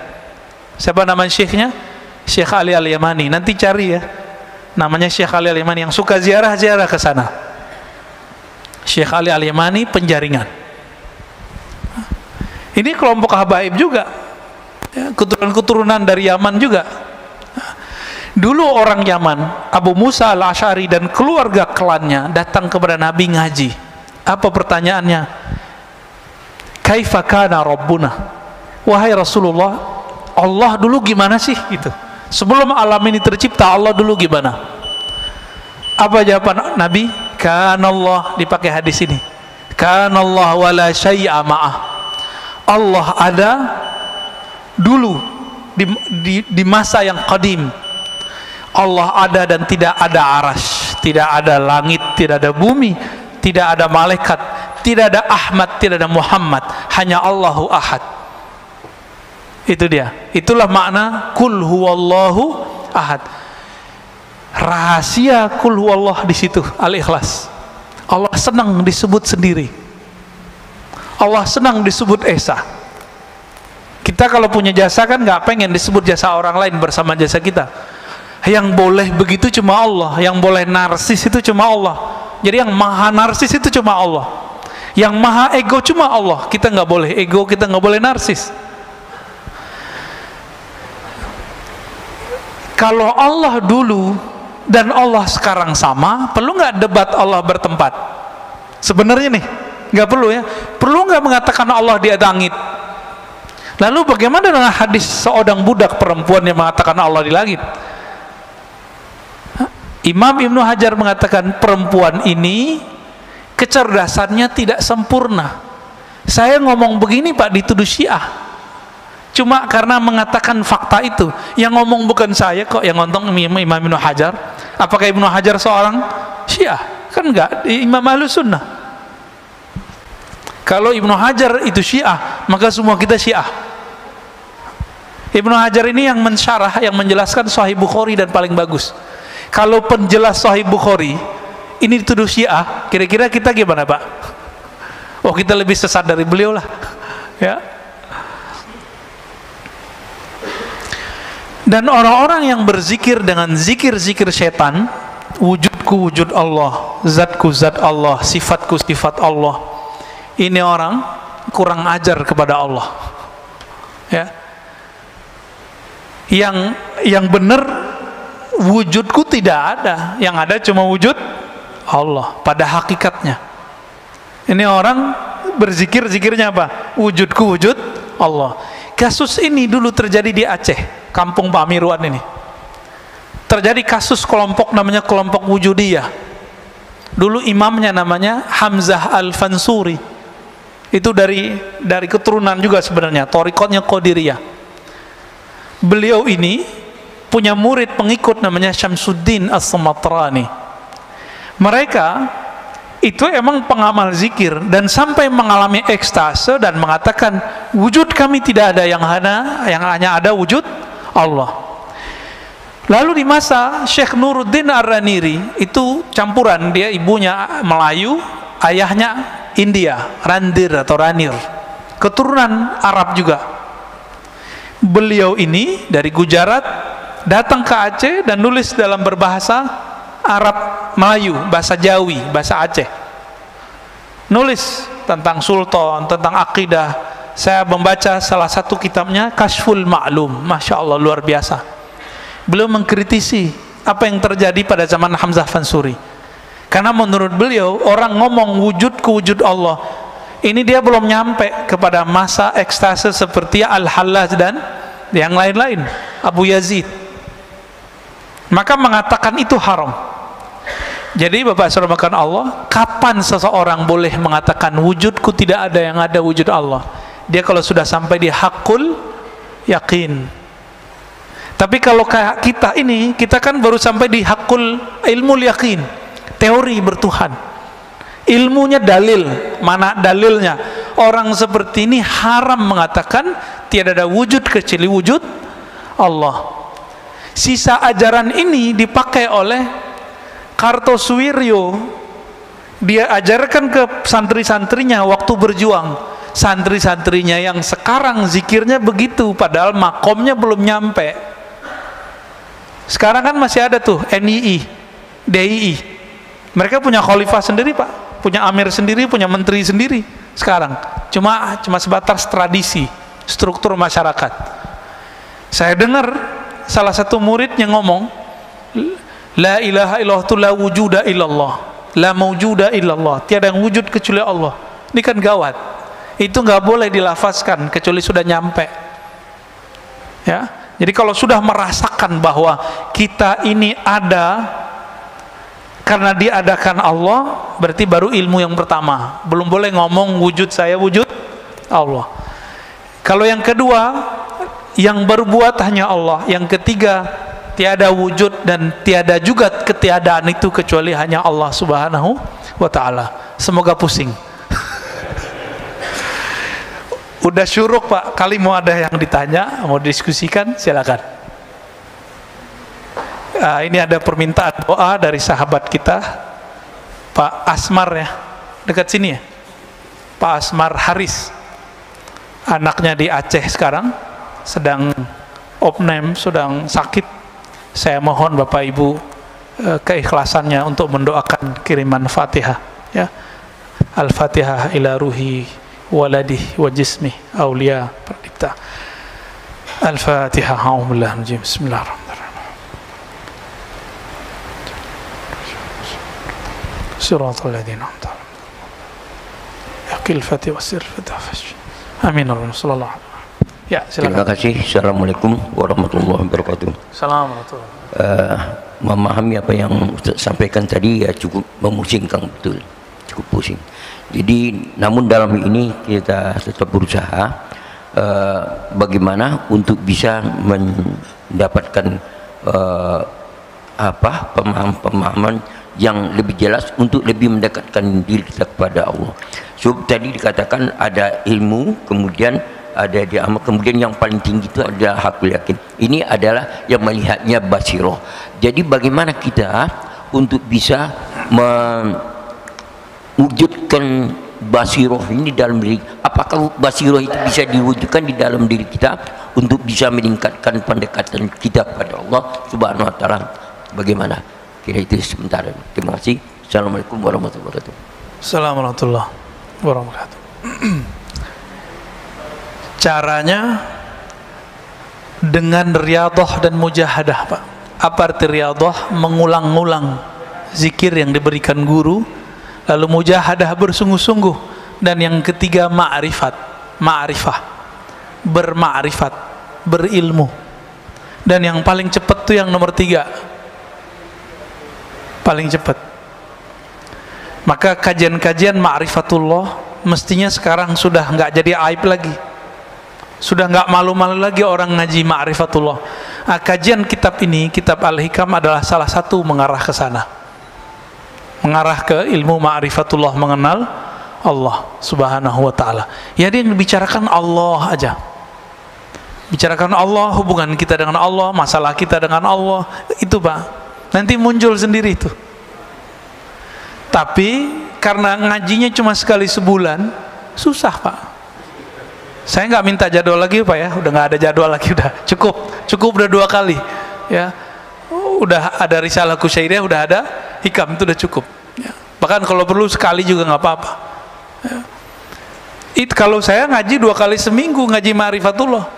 S1: Siapa nama syekhnya? Syekh Ali Al-Yamani. Nanti cari, ya, namanya Syekh Ali Al-Yamani, yang suka ziarah ke sana. Syekh Ali Al-Yamani Penjaringan. Ini kelompok habaib juga, ya, keturunan dari Yaman juga. Dulu orang Yaman, Abu Musa Al-Asy'ari dan keluarga klannya datang kepada Nabi ngaji. Apa pertanyaannya? kaifa kana rabbuna, wahai Rasulullah, Allah dulu gimana sih gitu. Sebelum alam ini tercipta, Allah dulu gimana? Apa jawaban Nabi? Kana Allah, dipakai hadis ini, kana Allah wala syai'a ma'ah. Allah ada dulu di masa yang qadim. Allah ada dan tidak ada arasy, tidak ada langit, tidak ada bumi, tidak ada malaikat, tidak ada Ahmad, tidak ada Muhammad, hanya Allahu Ahad. Itu dia. Itulah makna kul huwallahu ahad. Rahasia kul huwallah di situ, Al-Ikhlas. Allah senang disebut sendiri. Allah senang disebut esa. Kita kalau punya jasa kan nggak pengen disebut jasa orang lain bersama jasa kita. Yang boleh begitu cuma Allah, yang boleh narsis itu cuma Allah. Jadi yang maha narsis itu cuma Allah, yang maha ego cuma Allah. Kita nggak boleh ego, kita nggak boleh narsis. Kalau Allah dulu dan Allah sekarang sama, perlu nggak debat Allah bertempat? Sebenarnya nih nggak perlu ya. Perlu nggak mengatakan Allah di langit? Lalu bagaimana dengan hadis seorang budak perempuan yang mengatakan Allah di langit? Imam Ibnu Hajar mengatakan perempuan ini kecerdasannya tidak sempurna. Saya ngomong begini Pak dituduh Syiah, cuma karena mengatakan fakta itu. Yang ngomong bukan saya kok, yang ngomong Imam Ibnu Hajar. Apakah Ibnu Hajar seorang Syiah? Kan enggak, Imam Ahlus Sunnah. Kalau Ibnu Hajar itu Syiah, maka semua kita Syiah. Ibnu Hajar ini yang mensyarah, yang menjelaskan Sahih Bukhari dan paling bagus. Kalau penjelas Sahih Bukhari ini dituduh Syiah, kira-kira kita gimana Pak? Oh, kita lebih sesat dari beliau lah ya. Dan orang-orang yang berzikir dengan zikir-zikir setan, wujudku wujud Allah, zatku zat Allah, sifatku sifat Allah, ini orang kurang ajar kepada Allah ya. Yang benar wujudku tidak ada, yang ada cuma wujud Allah pada hakikatnya. Ini orang berzikir, zikirnya apa? Wujudku wujud Allah. Kasus ini dulu terjadi di Aceh, kampung Pak Mirwan ini. Terjadi kasus kelompok namanya kelompok Wujudiyah. Dulu imamnya namanya Hamzah Al-Fansuri. Itu dari keturunan juga sebenarnya, thariqatnya Qadiriyah. Beliau ini punya murid pengikut namanya Syamsuddin As-Sumatrani. Mereka itu emang pengamal zikir dan sampai mengalami ekstase dan mengatakan wujud kami tidak ada, yang hanya ada wujud Allah. Lalu di masa Syekh Nuruddin Ar-Raniri, itu campuran, dia ibunya Melayu, ayahnya India, Randir atau Ranir, keturunan Arab juga. Beliau ini dari Gujarat datang ke Aceh dan nulis dalam berbahasa Arab Melayu, bahasa Jawi, bahasa Aceh. Nulis tentang sultan, tentang akidah. Saya membaca salah satu kitabnya, Kashful Ma'lum. Masya Allah, luar biasa. Beliau mengkritisi apa yang terjadi pada zaman Hamzah Fansuri. Karena menurut beliau, orang ngomong wujudku wujud Allah, ini dia belum nyampe kepada masa ekstase seperti Al-Hallaj dan yang lain-lain, Abu Yazid. Maka mengatakan itu haram. Jadi Bapak Saudara makan Allah, kapan seseorang boleh mengatakan wujudku tidak ada, yang ada wujud Allah? Dia kalau sudah sampai di hakul yakin. Tapi kalau kayak kita ini, kita kan baru sampai di hakul ilmu yakin, teori bertuhan. Ilmunya dalil, mana dalilnya? Orang seperti ini haram mengatakan tiada ada wujud kecuali wujud Allah. Sisa ajaran ini dipakai oleh Kartosuwiryo. Dia ajarkan ke santri-santrinya waktu berjuang. Santri-santrinya yang sekarang zikirnya begitu, padahal makomnya belum nyampe. Sekarang kan masih ada tuh NII, DII. Mereka punya khalifah sendiri Pak, punya amir sendiri, punya menteri sendiri. Sekarang cuma sebatas tradisi, struktur masyarakat. Saya dengar salah satu muridnya ngomong, la ilaha illallah tu la wujuda illallah, la mawjuda illallah, tiada yang wujud kecuali Allah. Ini kan gawat. itu nggak boleh dilafazkan kecuali sudah nyampe. Ya, jadi kalau sudah merasakan bahwa kita ini ada karena diadakan Allah, berarti baru ilmu yang pertama. Belum boleh ngomong wujud saya, wujud Allah. Kalau yang kedua, yang berbuat hanya Allah. Yang ketiga, tiada wujud dan tiada juga ketiadaan itu kecuali hanya Allah Subhanahu wa ta'ala. Semoga pusing. Udah syuruk Pak, kali mau ada yang ditanya, mau diskusikan, silakan. Ini ada permintaan doa dari sahabat kita Pak Asmar ya, dekat sini ya, Pak Asmar Haris, anaknya di Aceh sekarang sedang opname, sedang sakit. Saya mohon Bapak Ibu keikhlasannya untuk mendoakan kiriman Fatihah ya. Al-Fatihah ila ruhi waladih wa jismih awliya pradipta. Al-Fatihah. Bismillahirrahmanirrahim. Siratal ladzina an'amta 'alaihim. Yaqil Fatihah wasir Fatihah. Amin. Sallallahu alaihi. Ya, silakan.
S2: Terima kasih. Assalamualaikum warahmatullahi wabarakatuh.
S1: Assalamualaikum.
S2: Memahami apa yang Ustaz sampaikan tadi ya cukup memusingkan, betul, cukup pusing. Jadi namun dalam ini kita tetap berusaha bagaimana untuk bisa mendapatkan pemahaman yang lebih jelas untuk lebih mendekatkan diri kita kepada Allah. So tadi dikatakan ada ilmu, kemudian ada di amal, kemudian yang paling tinggi itu adalah hakul yakin. Ini adalah yang melihatnya basiroh. Jadi bagaimana kita untuk bisa mewujudkan basiroh ini dalam diri? Apakah basiroh itu bisa diwujudkan di dalam diri kita untuk bisa meningkatkan pendekatan kita kepada Allah Subhanahu wa ta'ala? Bagaimana? Kira itu sebentar. Terima kasih. Assalamualaikum warahmatullahi wabarakatuh.
S1: Assalamualaikum warahmatullahi wabarakatuh. Caranya dengan riyadhah dan mujahadah Pak. Apa arti riyadhah? Mengulang-ulang zikir yang diberikan guru, lalu mujahadah bersungguh-sungguh, dan yang ketiga ma'rifat, berma'rifat, berilmu, dan yang paling cepat tuh yang nomor 3, paling cepat. Maka kajian-kajian ma'rifatullah mestinya sekarang sudah nggak jadi aib lagi. Sudah nggak malu-malu lagi orang ngaji ma'rifatullah. Kajian kitab ini, kitab Al-Hikam adalah salah satu mengarah ke sana. Mengarah ke ilmu ma'rifatullah, mengenal Allah Subhanahu wa ta'ala. Ya, dia bicarakan Allah aja. Bicarakan Allah, hubungan kita dengan Allah, masalah kita dengan Allah, itu Pak. Nanti muncul sendiri itu. Tapi karena ngajinya cuma sekali sebulan, susah Pak. Saya nggak minta jadwal lagi Pak ya, udah nggak ada jadwal lagi, udah cukup udah 2 kali ya. Udah ada risalah Kusyairiyah, udah ada hikam, itu udah cukup ya. Bahkan kalau perlu sekali juga nggak apa-apa ya. Kalau saya ngaji 2 kali seminggu, ngaji ma'rifatullah,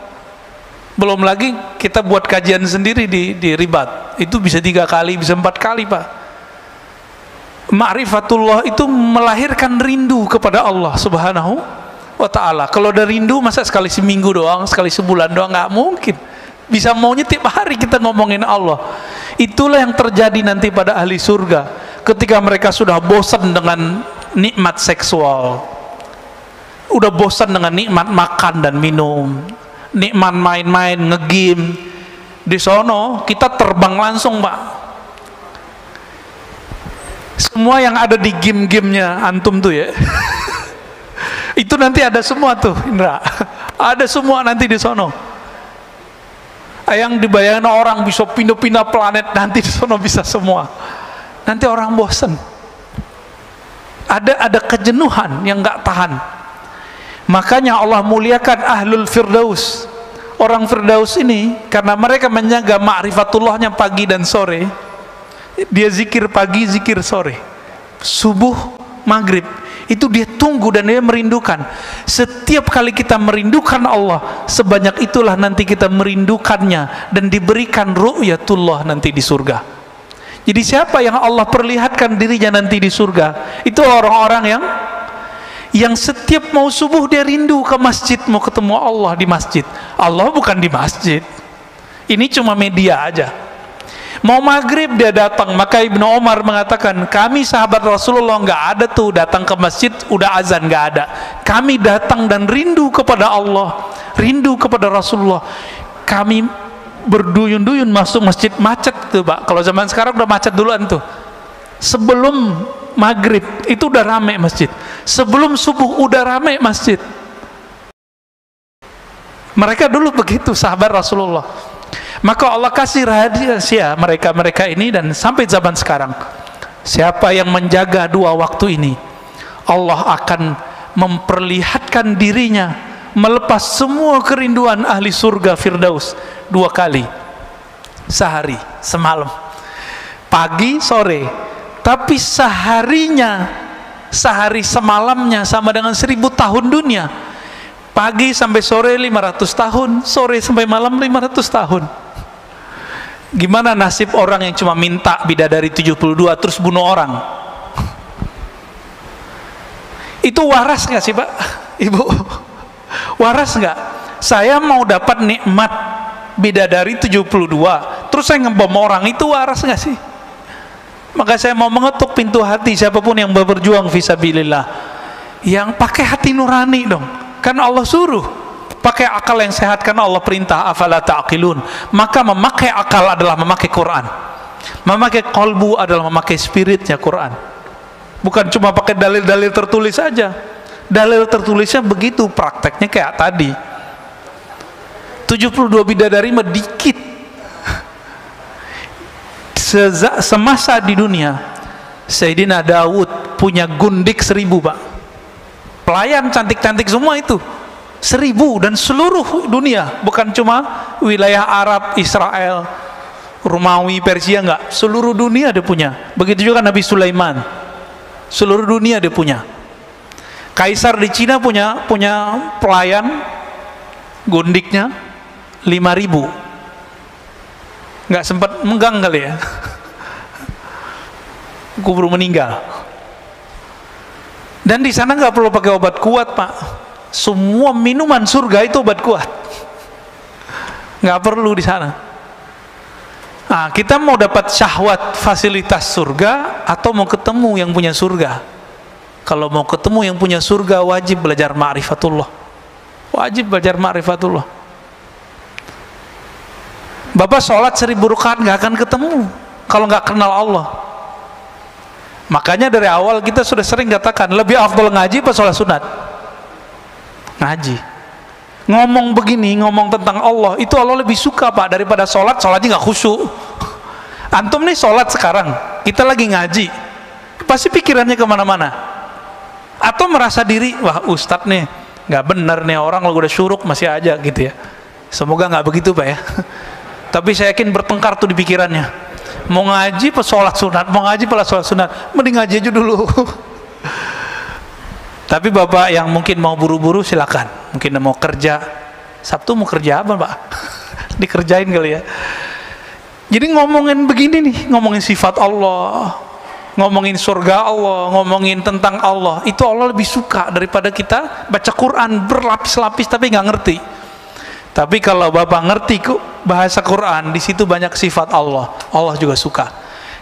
S1: belum lagi kita buat kajian sendiri di Ribat, itu bisa 3 kali, bisa 4 kali Pak. Ma'rifatullah itu melahirkan rindu kepada Allah Subhanahu wa ta'ala. Kalau ada rindu, masa sekali seminggu doang, sekali sebulan doang? Nggak mungkin. Bisa maunya tiap hari kita ngomongin Allah. Itulah yang terjadi nanti pada ahli surga ketika mereka sudah bosan dengan nikmat seksual, udah bosan dengan nikmat makan dan minum, nikmat main-main, ngegame. Di sono kita terbang langsung Pak. Semua yang ada di game-gamenya antum tuh ya itu nanti ada semua tuh Indra, ada semua nanti di sono. Yang dibayangkan orang bisa pindah-pindah planet, nanti di sono bisa semua. Nanti orang bosen, ada kejenuhan yang nggak tahan. Makanya Allah muliakan ahlul firdaus. Orang firdaus ini karena mereka menjaga ma'rifatullahnya pagi dan sore. Dia zikir pagi, zikir sore, subuh, maghrib. Itu dia tunggu dan dia merindukan. Setiap kali kita merindukan Allah, sebanyak itulah nanti kita merindukannya dan diberikan ru'yatullah nanti di surga. Jadi siapa yang Allah perlihatkan dirinya nanti di surga? Itu orang-orang yang setiap mau subuh dia rindu ke masjid, mau ketemu Allah di masjid. Allah bukan di masjid, ini cuma media aja. Mau maghrib dia datang. Maka Ibnu Umar mengatakan, kami sahabat Rasulullah nggak ada tuh datang ke masjid udah azan, nggak ada. Kami datang dan rindu kepada Allah, rindu kepada Rasulullah. Kami berduyun-duyun masuk masjid, macet tuh Pak. Kalau zaman sekarang udah macet duluan tuh. Sebelum maghrib itu udah rame masjid, sebelum subuh udah rame masjid. Mereka dulu begitu sahabat Rasulullah. Maka Allah kasih rahasia mereka ini, dan sampai zaman sekarang siapa yang menjaga dua waktu ini, Allah akan memperlihatkan dirinya melepas semua kerinduan ahli surga Firdaus 2 kali sehari, semalam, pagi sore. Tapi seharinya, sehari semalamnya sama dengan 1000 tahun dunia. Pagi sampai sore 500 tahun, sore sampai malam 500 tahun. Gimana nasib orang yang cuma minta bidadari 72 terus bunuh orang? Itu waras nggak sih Pak, Ibu? Waras nggak? Saya mau dapat nikmat bidadari 72 terus saya ngebom orang, itu waras nggak sih? Maka saya mau mengetuk pintu hati siapapun yang berjuang fisabilillah, yang pakai hati nurani dong. Kan Allah suruh pakai akal yang sehat, karena Allah perintah afala ta'qilun. Maka memakai akal adalah memakai Quran, memakai qalbu adalah memakai spiritnya Quran. Bukan cuma pakai dalil-dalil tertulis saja. Dalil tertulisnya begitu, prakteknya kayak tadi 72 bidadari mah dikit. Semasa di dunia Sayyidina Daud punya gundik 1000 Pak, pelayan cantik-cantik semua itu 1000, dan seluruh dunia, bukan cuma wilayah Arab, Israel, Romawi, Persia, enggak, seluruh dunia dia punya. Begitu juga Nabi Sulaiman, seluruh dunia dia punya. Kaisar di Cina punya pelayan gundiknya 5000. Nggak sempat menggang kali ya, kubur meninggal. Dan di sana nggak perlu pakai obat kuat Pak, semua minuman surga itu obat kuat, nggak perlu di sana. Nah, kita mau dapat syahwat fasilitas surga atau mau ketemu yang punya surga? Kalau mau ketemu yang punya surga, wajib belajar ma'rifatullah, wajib belajar ma'rifatullah. Bapak sholat 1000 rakaat nggak akan ketemu kalau nggak kenal Allah. Makanya dari awal kita sudah sering katakan, lebih afdol ngaji apa sholat sunat? Ngaji. Ngomong begini, ngomong tentang Allah, itu Allah lebih suka Pak daripada sholatnya nggak khusyuk. Antum nih sholat sekarang, kita lagi ngaji, pasti pikirannya kemana-mana. Atau merasa diri, wah ustadz nih nggak benar nih, orang kalau udah syuruk masih aja gitu ya. Semoga nggak begitu Pak ya. Tapi saya yakin bertengkar tuh di pikirannya, mau ngaji pas sholat sunat, mau ngaji pas sholat sunat, mending ngaji aja dulu. Tapi Bapak yang mungkin mau buru-buru silakan, mungkin mau kerja, Sabtu mau kerja apa Pak? Dikerjain kali ya. Jadi ngomongin begini nih, ngomongin sifat Allah, ngomongin surga Allah, ngomongin tentang Allah, itu Allah lebih suka daripada kita baca Quran berlapis-lapis tapi nggak ngerti. Tapi kalau Bapak ngerti bahasa Quran, di situ banyak sifat Allah, Allah juga suka.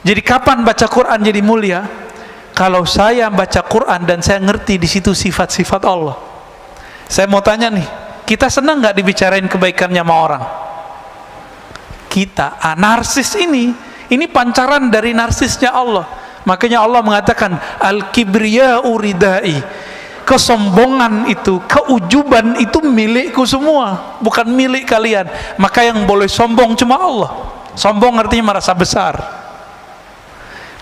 S1: Jadi kapan baca Quran jadi mulia? Kalau saya baca Quran dan saya ngerti di situ sifat-sifat Allah. Saya mau tanya nih, kita senang nggak dibicarain kebaikannya sama orang? Kita, narsis ini pancaran dari narsisnya Allah. Makanya Allah mengatakan al-kibriya'u ridai. Kesombongan itu, keujuban itu milikku semua, bukan milik kalian. Maka yang boleh sombong cuma Allah. Sombong artinya merasa besar.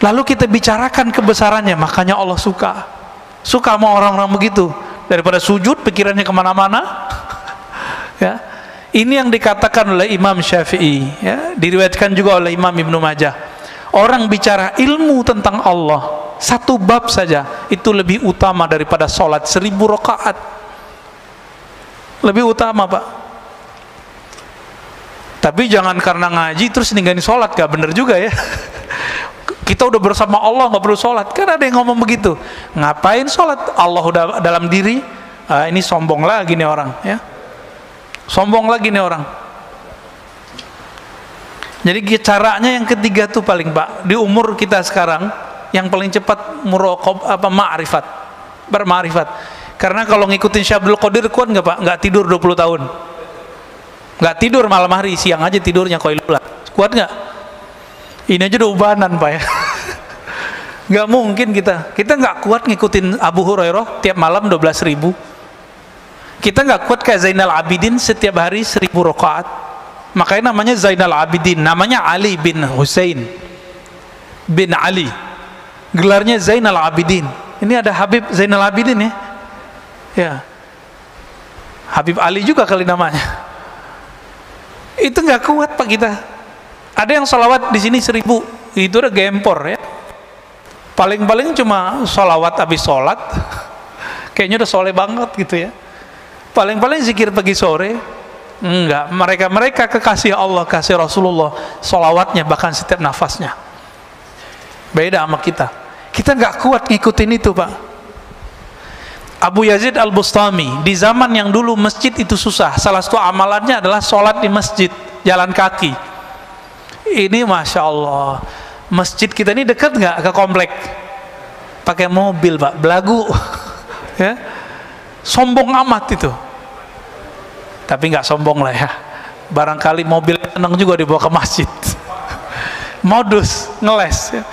S1: Lalu kita bicarakan kebesarannya, makanya Allah suka sama orang-orang begitu. Daripada sujud pikirannya kemana-mana. Ya, ini yang dikatakan oleh Imam Syafi'i, ya, diriwayatkan juga oleh Imam Ibnu Majah. Orang bicara ilmu tentang Allah, satu bab saja itu lebih utama daripada sholat 1000 rakaat. Lebih utama Pak. Tapi jangan karena ngaji terus ninggalin sholat, gak bener juga ya. Kita udah bersama Allah nggak perlu sholat. Kan ada yang ngomong begitu. Ngapain sholat? Allah udah dalam diri. Ini sombong lagi nih orang, ya. Sombong lagi nih orang. Jadi caranya yang ketiga tuh paling Pak, di umur kita sekarang yang paling cepat ma'rifat, berma'rifat. Karena kalau ngikutin Syabdul Qadir kuat nggak Pak? Nggak tidur 20 tahun. Nggak tidur malam hari, siang aja tidurnya Qailullah. Kuat nggak? Ini aja udah ubanan Pak ya. Nggak mungkin kita nggak kuat ngikutin Abu Hurairah tiap malam 12.000. Kita nggak kuat kayak Zainal Abidin setiap hari 1.000 rakaat. Makanya namanya Zainal Abidin, namanya Ali bin Husain bin Ali, gelarnya Zainal Abidin. Ini ada Habib Zainal Abidin ya, ya Habib Ali juga kali namanya. Itu nggak kuat Pak kita. Ada yang sholawat di sini 1.000, itu udah gempor ya. Paling-paling cuma sholawat habis sholat, kayaknya udah soleh banget gitu ya. Paling-paling zikir pagi sore, enggak. Mereka kekasih Allah, kasih Rasulullah, sholawatnya bahkan setiap nafasnya. Beda sama kita. Kita nggak kuat ngikutin itu Pak. Abu Yazid Al-Bustami, di zaman yang dulu masjid itu susah, salah satu amalannya adalah sholat di masjid, jalan kaki. Ini Masya Allah, masjid kita ini dekat nggak ke komplek? Pakai mobil Pak, belagu. Ya, sombong amat itu. Tapi nggak sombong lah ya. Barangkali mobil senang juga dibawa ke masjid. Modus ngeles. Ya.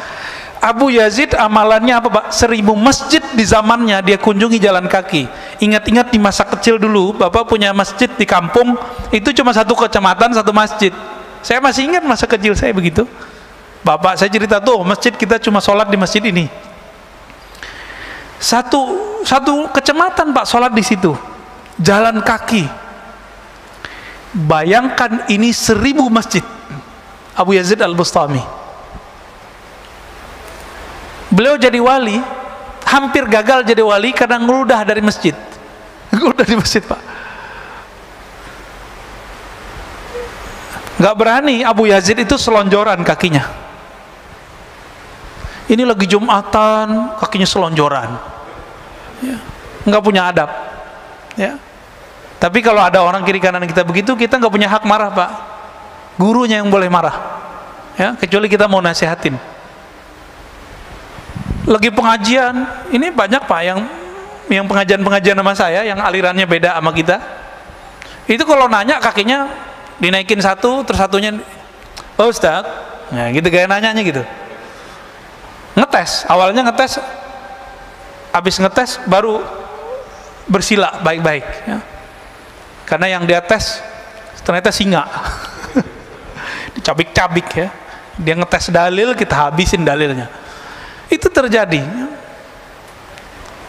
S1: Abu Yazid amalannya apa Pak? 1.000 masjid di zamannya dia kunjungi jalan kaki. Ingat-ingat di masa kecil dulu, Bapak punya masjid di kampung, itu cuma satu kecamatan, satu masjid. Saya masih ingat masa kecil saya begitu. Bapak saya cerita tuh, masjid kita cuma sholat di masjid ini. Satu kecamatan Pak sholat di situ. Jalan kaki. Bayangkan ini 1.000 masjid. Abu Yazid Al-Bustami. Beliau jadi wali, hampir gagal jadi wali karena ngeludah dari masjid. Ngeludah di masjid Pak. Gak berani Abu Yazid itu selonjoran kakinya. Ini lagi Jumatan, kakinya selonjoran. Ya. Nggak punya adab. Ya. Tapi kalau ada orang kiri kanan kita begitu, kita nggak punya hak marah Pak. Gurunya yang boleh marah. Ya, kecuali kita mau nasihatin. Lagi pengajian, ini banyak Pak yang pengajian sama saya, yang alirannya beda sama kita. Itu kalau nanya kakinya dinaikin satu, terus satunya, oh Ustaz, nah gitu kayak nanyanya gitu. Ngetes, awalnya ngetes, habis ngetes baru bersila baik-baik. Ya. Karena yang dia tes ternyata singa, dicabik-cabik ya. Dia ngetes dalil, kita habisin dalilnya. Itu terjadi.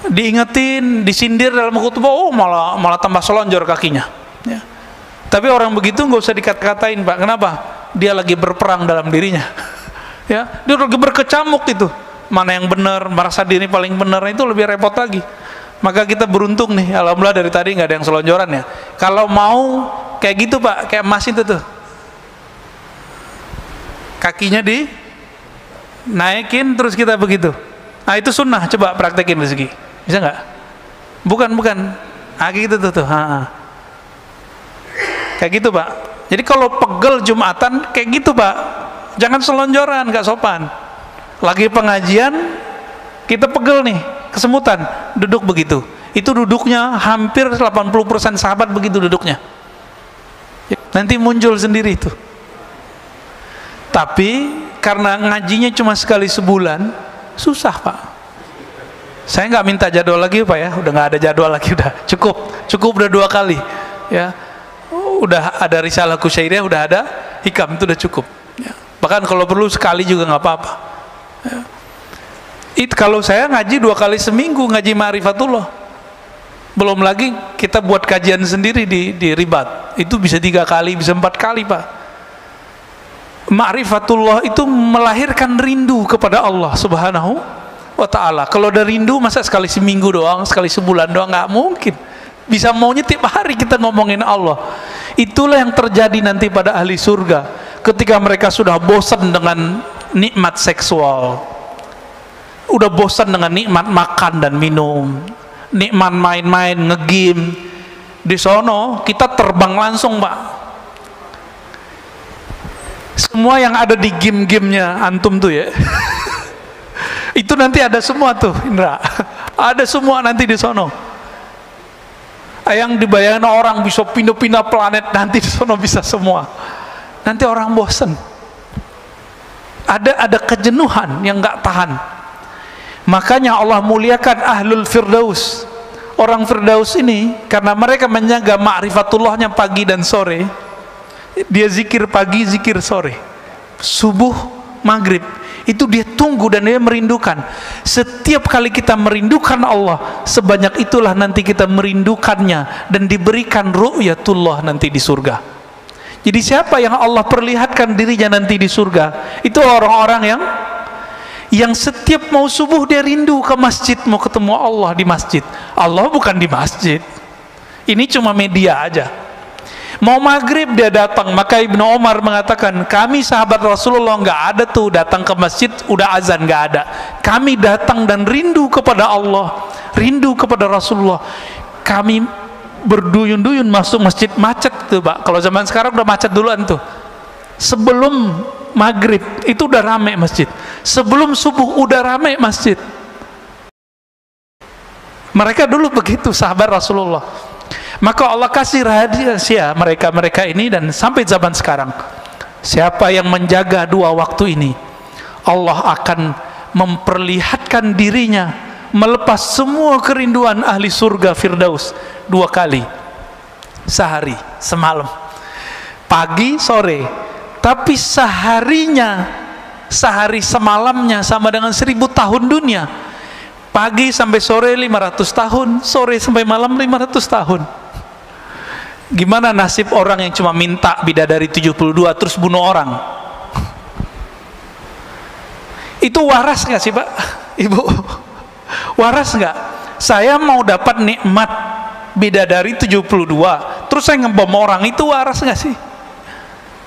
S1: Diingetin, disindir dalam khutbah, oh malah tambah selonjor kakinya. Ya. Tapi orang begitu nggak usah dikata-katain Pak. Kenapa? Dia lagi berperang dalam dirinya. Ya, dia lagi berkecamuk itu. Mana yang benar, merasa diri paling benar, itu lebih repot lagi. Maka kita beruntung nih, alhamdulillah dari tadi nggak ada yang selonjoran ya. Kalau mau kayak gitu Pak, kayak emas itu tuh, kakinya dinaikin terus kita begitu. Nah itu sunnah, coba praktekin rezeki. Bisa nggak? Bukan. Nah gitu tuh. Kayak gitu Pak. Jadi kalau pegel Jumatan kayak gitu Pak, jangan selonjoran, nggak sopan. Lagi pengajian kita pegel nih, kesemutan, duduk begitu. Itu duduknya hampir 80% sahabat begitu duduknya. Nanti muncul sendiri itu. Tapi karena ngajinya cuma sekali sebulan, susah Pak. Saya nggak minta jadwal lagi Pak ya, udah nggak ada jadwal lagi, udah cukup udah 2 kali ya. Udah ada risalah Kusyairiyah, udah ada hikam, itu udah cukup ya. Bahkan kalau perlu sekali juga nggak apa-apa ya. Kalau saya ngaji 2 kali seminggu, ngaji Ma'rifatullah. Belum lagi kita buat kajian sendiri di Ribat, itu bisa 3 kali, bisa 4 kali Pak. Ma'rifatullah itu melahirkan rindu kepada Allah Subhanahu wa ta'ala. Kalau ada rindu, masa sekali seminggu doang, sekali sebulan doang? Nggak mungkin. Bisa maunya tiap hari kita ngomongin Allah. Itulah yang terjadi nanti pada ahli surga. Ketika mereka sudah bosan dengan nikmat seksual, udah bosan dengan nikmat makan dan minum, nikmat main-main, ngegame. Di sono kita terbang langsung, Pak. Semua yang ada di game-gamenya antum tuh ya itu nanti ada semua tuh, Indra. Ada semua nanti di sono. Yang dibayangkan orang bisa pindah-pindah planet, nanti di sono bisa semua. Nanti orang bosan. Ada kejenuhan yang nggak tahan. Makanya Allah muliakan ahlul firdaus. Orang firdaus ini karena mereka menjaga ma'rifatullahnya pagi dan sore. Dia zikir pagi, zikir sore, subuh, maghrib. Itu dia tunggu dan dia merindukan. Setiap kali kita merindukan Allah, sebanyak itulah nanti kita merindukannya dan diberikan ru'yatullah nanti di surga. Jadi siapa yang Allah perlihatkan dirinya nanti di surga? Itu orang-orang yang setiap mau subuh dia rindu ke masjid, mau ketemu Allah di masjid. Allah bukan di masjid. Ini cuma media aja. Mau maghrib dia datang. Maka Ibnu Umar mengatakan, kami sahabat Rasulullah nggak ada tuh datang ke masjid udah azan, nggak ada. Kami datang dan rindu kepada Allah, rindu kepada Rasulullah. Kami berduyun-duyun masuk masjid, macet tuh, Pak. Kalau zaman sekarang udah macet duluan tuh. Sebelum maghrib itu udah rame masjid, sebelum subuh udah rame masjid. Mereka dulu begitu sahabat Rasulullah. Maka Allah kasih rahasia mereka ini, dan sampai zaman sekarang siapa yang menjaga dua waktu ini, Allah akan memperlihatkan dirinya melepas semua kerinduan ahli surga firdaus 2 kali sehari, semalam, pagi sore. Tapi seharinya, sehari semalamnya sama dengan 1000 tahun dunia. Pagi sampai sore 500 tahun, sore sampai malam 500 tahun. Gimana nasib orang yang cuma minta bidadari 72 terus bunuh orang? Itu waras nggak sih, Pak? Ibu, waras nggak? Saya mau dapat nikmat bidadari 72 terus saya ngebom orang, itu waras nggak sih?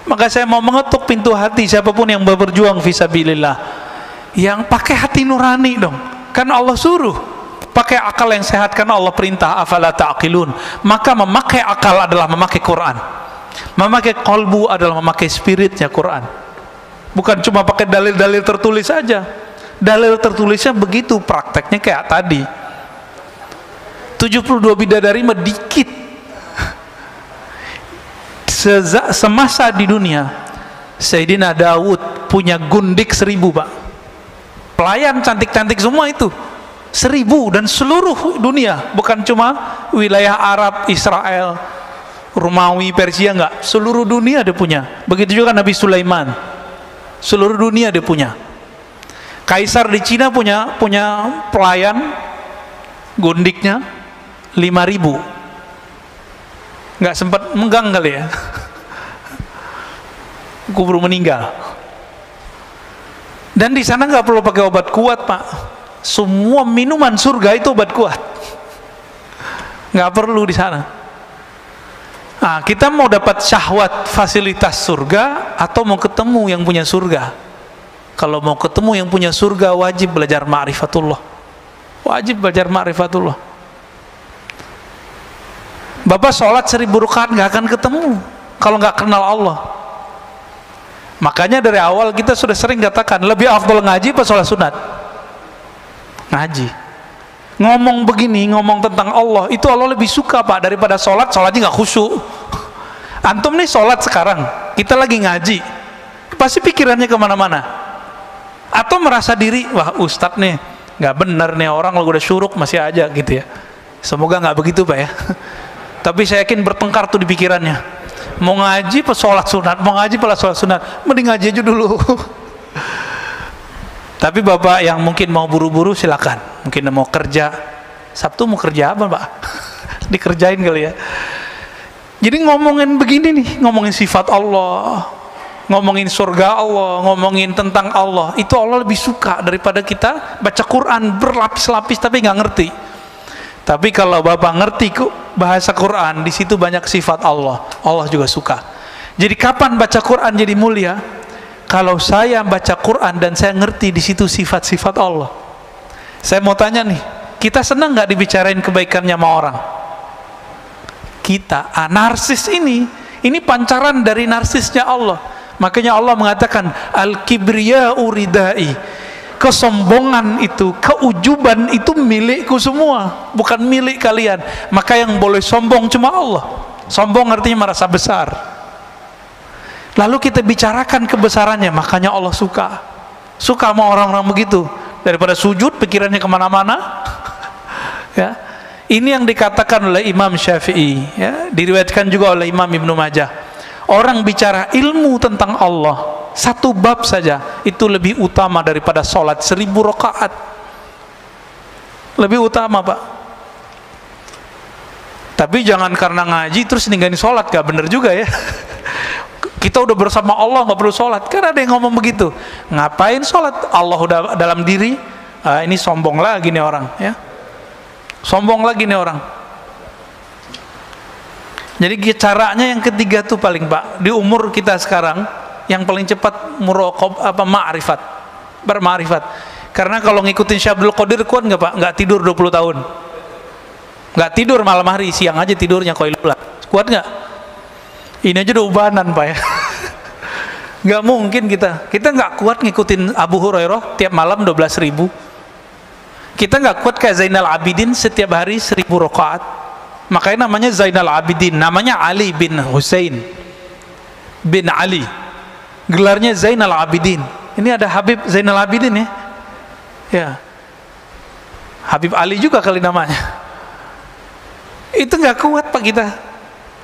S1: Maka saya mau mengetuk pintu hati siapapun yang berjuang fisabilillah, yang pakai hati nurani dong. Kan Allah suruh pakai akal yang sehat, karena Allah perintah afala ta'qilun. Maka memakai akal adalah memakai Quran, memakai qalbu adalah memakai spiritnya Quran. Bukan cuma pakai dalil-dalil tertulis saja. Dalil tertulisnya begitu, prakteknya kayak tadi 72 bidadari mah dikit. Semasa di dunia Sayyidina Daud punya gundik 1000, Pak. Pelayan cantik-cantik semua itu 1000, dan seluruh dunia, bukan cuma wilayah Arab, Israel, Romawi, Persia, enggak, seluruh dunia dia punya. Begitu juga Nabi Sulaiman, seluruh dunia dia punya. Kaisar di Cina punya pelayan gundiknya 5000. Nggak sempat menggang kali ya, kubur meninggal. Dan di sana nggak perlu pakai obat kuat, Pak. Semua minuman surga itu obat kuat, nggak perlu di sana. Nah, kita mau dapat syahwat fasilitas surga atau mau ketemu yang punya surga? Kalau mau ketemu yang punya surga, wajib belajar ma'rifatullah, wajib belajar ma'rifatullah. Bapak sholat 1000 rakaat nggak akan ketemu kalau nggak kenal Allah. Makanya dari awal kita sudah sering katakan, lebih afdal ngaji apa sholat sunat? Ngaji. Ngomong begini, ngomong tentang Allah, itu Allah lebih suka, Pak, daripada sholatnya nggak khusyuk. Antum nih sholat sekarang, kita lagi ngaji, pasti pikirannya kemana-mana. Atau merasa diri, wah ustadz nih nggak benar nih, orang lo udah syuruk masih aja gitu ya. Semoga nggak begitu, Pak ya. Tapi saya yakin bertengkar tuh di pikirannya. Mau ngaji pas sholat sunat, mau ngaji pas sholat sunat, mending ngaji aja dulu. Tapi bapak yang mungkin mau buru-buru silakan. Mungkin mau kerja, Sabtu mau kerja apa, Pak? Dikerjain kali ya. Jadi ngomongin begini nih, ngomongin sifat Allah, ngomongin surga Allah, ngomongin tentang Allah, itu Allah lebih suka daripada kita baca Quran berlapis-lapis tapi nggak ngerti. Tapi kalau bapak ngerti bahasa Quran, di situ banyak sifat Allah, Allah juga suka. Jadi kapan baca Quran jadi mulia? kalau saya baca Quran dan saya ngerti di situ sifat-sifat Allah, saya mau tanya nih, kita senang nggak dibicarain kebaikannya sama orang? Kita, narsis ini pancaran dari narsisnya Allah. Makanya Allah mengatakan al-kibriya'u ridai, kesombongan itu, keujuban itu milikku semua, bukan milik kalian. Maka yang boleh sombong cuma Allah. Sombong artinya merasa besar. Lalu kita bicarakan kebesarannya, makanya Allah suka sama orang-orang begitu. Daripada sujud pikirannya kemana-mana. Ya, ini yang dikatakan oleh Imam Syafi'i, ya, diriwayatkan juga oleh Imam Ibnu Majah. Orang bicara ilmu tentang Allah, satu bab saja itu lebih utama daripada sholat 1000 rakaat. Lebih utama, Pak. Tapi jangan karena ngaji terus ninggalin sholat, gak bener juga ya. Kita udah bersama Allah, nggak perlu sholat. Kan ada yang ngomong begitu, ngapain sholat, Allah udah dalam diri. Ini sombong lagi nih orang, ya. Sombong lagi nih orang. Jadi caranya yang ketiga tuh paling, Pak, di umur kita sekarang yang paling cepat muraqab ma'rifat, berma'rifat. Karena kalau ngikutin Syabdul Qadir kuat nggak, Pak? Nggak tidur 20 tahun, nggak tidur malam hari, siang aja tidurnya Qailullah. Kuat nggak? Ini aja udah ubanan, Pak, ya. Nggak mungkin kita nggak kuat ngikutin Abu Hurairah tiap malam 12.000. Kita nggak kuat kayak Zainal Abidin setiap hari 1000 rakaat. Makanya namanya Zainal Abidin, namanya Ali bin Husain bin Ali, gelarnya Zainal Abidin. Ini ada Habib Zainal Abidin, ya. Ya, Habib Ali juga kali namanya. Itu nggak kuat, Pak, kita.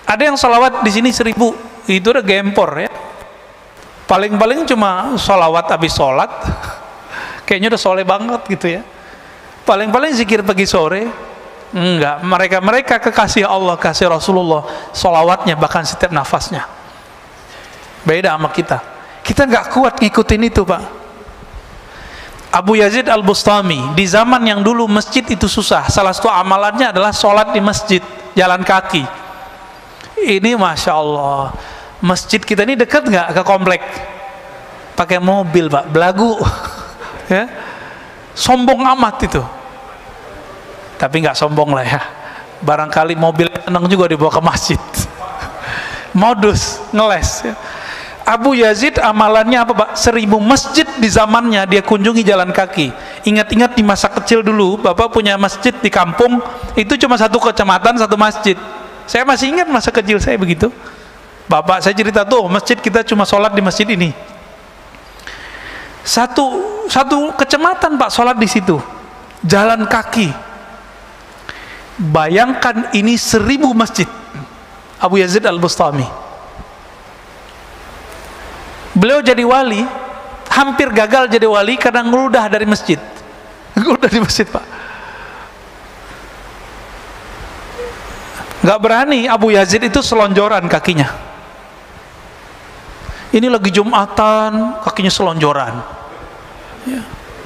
S1: Ada yang sholawat di sini 1000, itu udah gempor, ya. Paling-paling cuma sholawat habis sholat, kayaknya udah soleh banget gitu, ya. Paling-paling zikir pagi sore, enggak. Mereka kekasih Allah, kasih Rasulullah, sholawatnya bahkan setiap nafasnya. Beda sama kita. Kita nggak kuat ngikutin itu, Pak. Abu Yazid Al-Bustami, di zaman yang dulu masjid itu susah, salah satu amalannya adalah sholat di masjid, jalan kaki. Ini Masya Allah, masjid kita ini dekat nggak ke komplek? Pakai mobil, Pak, belagu. Ya, sombong amat itu. Tapi nggak sombong lah, ya. Barangkali mobil tenang juga dibawa ke masjid. Modus ngeles, ya. Abu Yazid amalannya apa, Pak? 1000 masjid di zamannya dia kunjungi jalan kaki. Ingat-ingat di masa kecil dulu, Bapak punya masjid di kampung, itu cuma satu kecamatan, satu masjid. Saya masih ingat masa kecil saya begitu. Bapak saya cerita tuh, masjid kita cuma sholat di masjid ini. Satu kecamatan, Pak, sholat di situ. Jalan kaki. Bayangkan ini 1000 masjid. Abu Yazid Al-Bustami. Beliau jadi wali, hampir gagal jadi wali karena ngeludah dari masjid. Ngeludah di masjid, Pak. Nggak berani Abu Yazid itu selonjoran kakinya. Ini lagi Jumatan, kakinya selonjoran. Ya.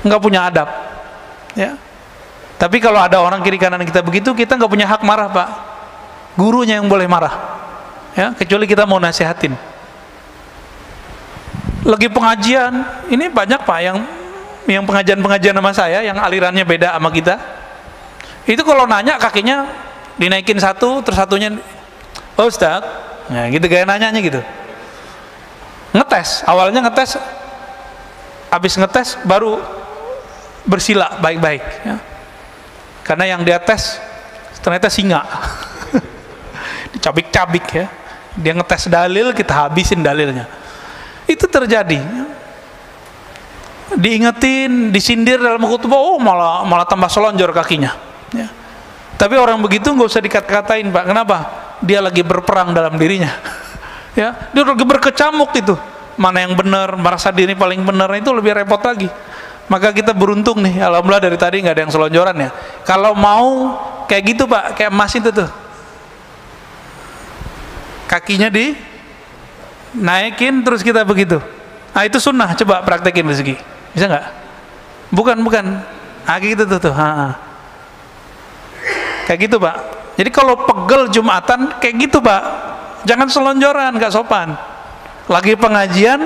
S1: Nggak punya adab. Ya. Tapi kalau ada orang kiri kanan kita begitu, kita nggak punya hak marah, Pak. Gurunya yang boleh marah. Ya, kecuali kita mau nasihatin. Lagi pengajian, ini banyak, Pak, yang pengajian sama saya yang alirannya beda sama kita. Itu kalau nanya kakinya dinaikin satu, terus satunya, oh Ustaz, nah gitu gaya nanyanya gitu. Ngetes, awalnya ngetes, habis ngetes baru bersila baik-baik, ya. Karena yang dia tes ternyata singa. Dicabik-cabik, ya. Dia ngetes dalil, kita habisin dalilnya. Itu terjadi. Diingetin, disindir dalam khutbah, oh malah tambah selonjor kakinya, ya. Tapi orang begitu nggak usah dikata-katain, Pak. Kenapa? Dia lagi berperang dalam dirinya. Ya, dia lagi berkecamuk itu. Mana yang benar, merasa diri paling benar, itu lebih repot lagi. Maka kita beruntung nih, alhamdulillah dari tadi nggak ada yang selonjoran, ya. Kalau mau kayak gitu, Pak, kayak emas itu tuh, kakinya dinaikin terus kita begitu. Nah itu sunnah, coba praktekin rezeki. Bisa nggak? Bukan. Kayak gitu tuh. Kayak gitu, Pak. Jadi kalau pegel Jumatan kayak gitu, Pak. Jangan selonjoran, nggak sopan. Lagi pengajian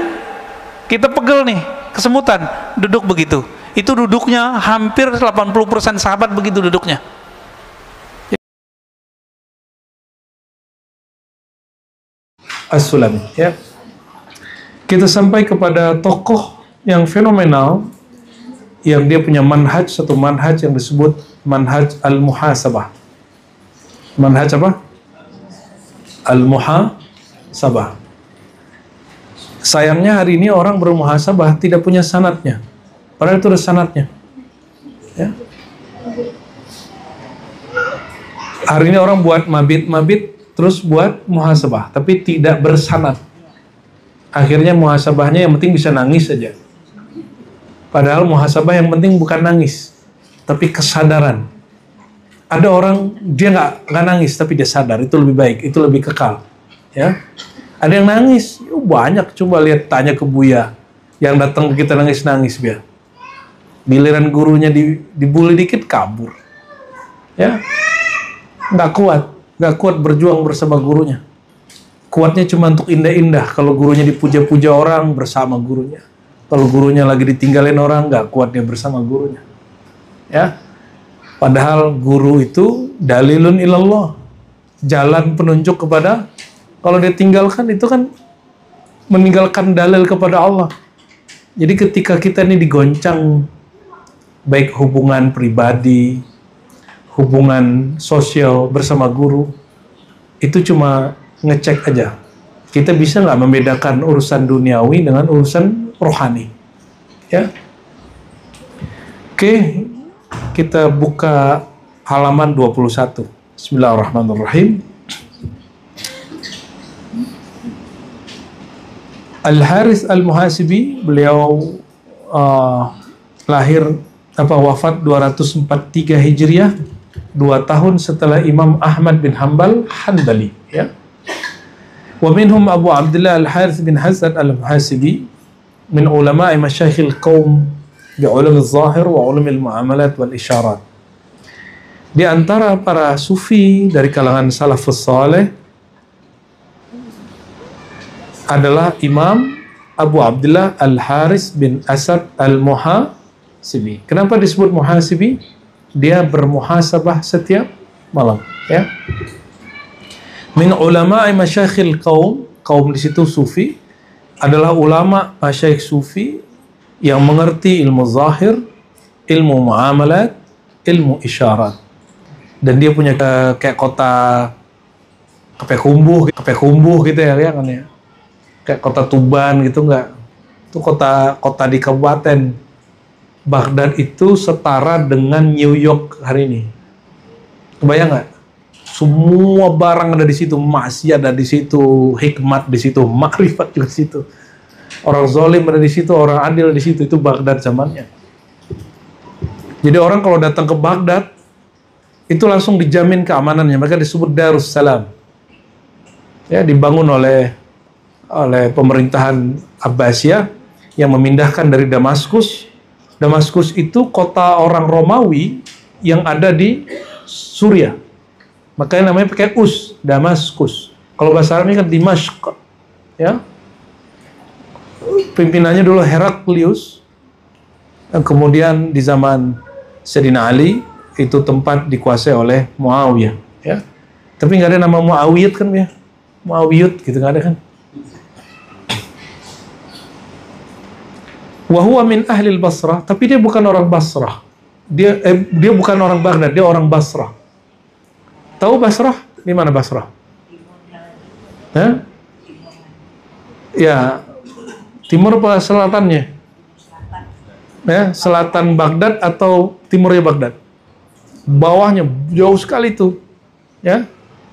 S1: Kita pegel nih, kesemutan, duduk begitu. Itu duduknya hampir 80% sahabat begitu duduknya. As-Sulami, ya. Kita sampai kepada tokoh yang fenomenal, yang dia punya manhaj, satu manhaj yang disebut manhaj al-muhasabah. Manhaj apa? Al-muhasabah. Sayangnya hari ini orang bermuhasabah tidak punya sanadnya. Padahal itu ada sanadnya. Ya. Hari ini orang buat mabit terus buat muhasabah, tapi tidak bersanad. Akhirnya muhasabahnya yang penting bisa nangis saja. Padahal muhasabah yang penting bukan nangis, tapi kesadaran. Ada orang dia nggak nangis tapi dia sadar, itu lebih baik, itu lebih kekal. Ya. Ada yang nangis, banyak. Coba lihat, tanya ke Buya yang datang ke kita nangis-nangis biar. Giliran gurunya dibully dikit kabur. Ya, nggak kuat berjuang bersama gurunya. Kuatnya cuma untuk indah-indah. Kalau gurunya dipuja-puja orang, bersama gurunya. Kalau gurunya lagi ditinggalin orang, nggak kuat dia bersama gurunya. Ya, padahal guru itu dalilun ilallah, jalan penunjuk kepada. Kalau dia tinggalkan itu kan meninggalkan dalil kepada Allah. Jadi ketika kita ini digoncang, baik hubungan pribadi, hubungan sosial bersama guru, itu cuma ngecek aja. Kita bisa nggak membedakan urusan duniawi dengan urusan rohani? Ya. Oke, kita buka halaman 21. Bismillahirrahmanirrahim. Al-Harits Al-Muhasibi, beliau wafat 243 Hijriah, 2 tahun setelah Imam Ahmad bin Hanbal Hanbali, ya. Wa minhum Abu Abdullah Al-Harits bin Hasan Al-Muhasibi min ulama'i masyayikhil qaum bi ulum al-zahir wa ulum al-muamalat wal isyarat. Di antara para sufi dari kalangan salafus saleh adalah Imam Abu Abdullah Al-Harits bin Asad Al-Muhasibi. Kenapa disebut muhasibi? Dia bermuhasabah setiap malam, ya. Min ulama'i masyayikhil kaum di situ sufi adalah ulama masyayikh sufi yang mengerti ilmu zahir, ilmu muamalat, ilmu isyarat. Dan dia punya kayak kota kepekumbuh gitu ya kan ya. Kayak kota Tuban gitu enggak? Itu kota di kabupaten Baghdad itu setara dengan New York hari ini. Kebayang nggak? Semua barang ada di situ, maksiat ada di situ, hikmat di situ, makrifat juga di situ. Orang zalim ada di situ, orang adil di situ. Itu Baghdad zamannya. Jadi orang kalau datang ke Baghdad itu langsung dijamin keamanannya. Mereka disebut Darussalam. Ya, dibangun oleh pemerintahan Abbasiyah yang memindahkan dari Damaskus. Damaskus itu kota orang Romawi yang ada di Suriah. Makanya namanya pakai Damaskus. Kalau bahasa Arabnya kan Dimashq. Ya. Pimpinannya dulu Heraklius. Dan kemudian di zaman Sayyidina Ali itu tempat dikuasai oleh Muawiyah, ya. Tapi nggak ada nama Muawiyah kan ya. Muawiyah gitu nggak ada kan. Wahuwa min ahli Basrah, tapi dia bukan orang Basrah. Dia bukan orang Baghdad, dia orang Basrah. Tahu Basrah? Di mana Basrah? Ya, timur apa selatannya? Ya, selatan Baghdad atau timurnya Baghdad? Bawahnya jauh sekali tuh. Ya,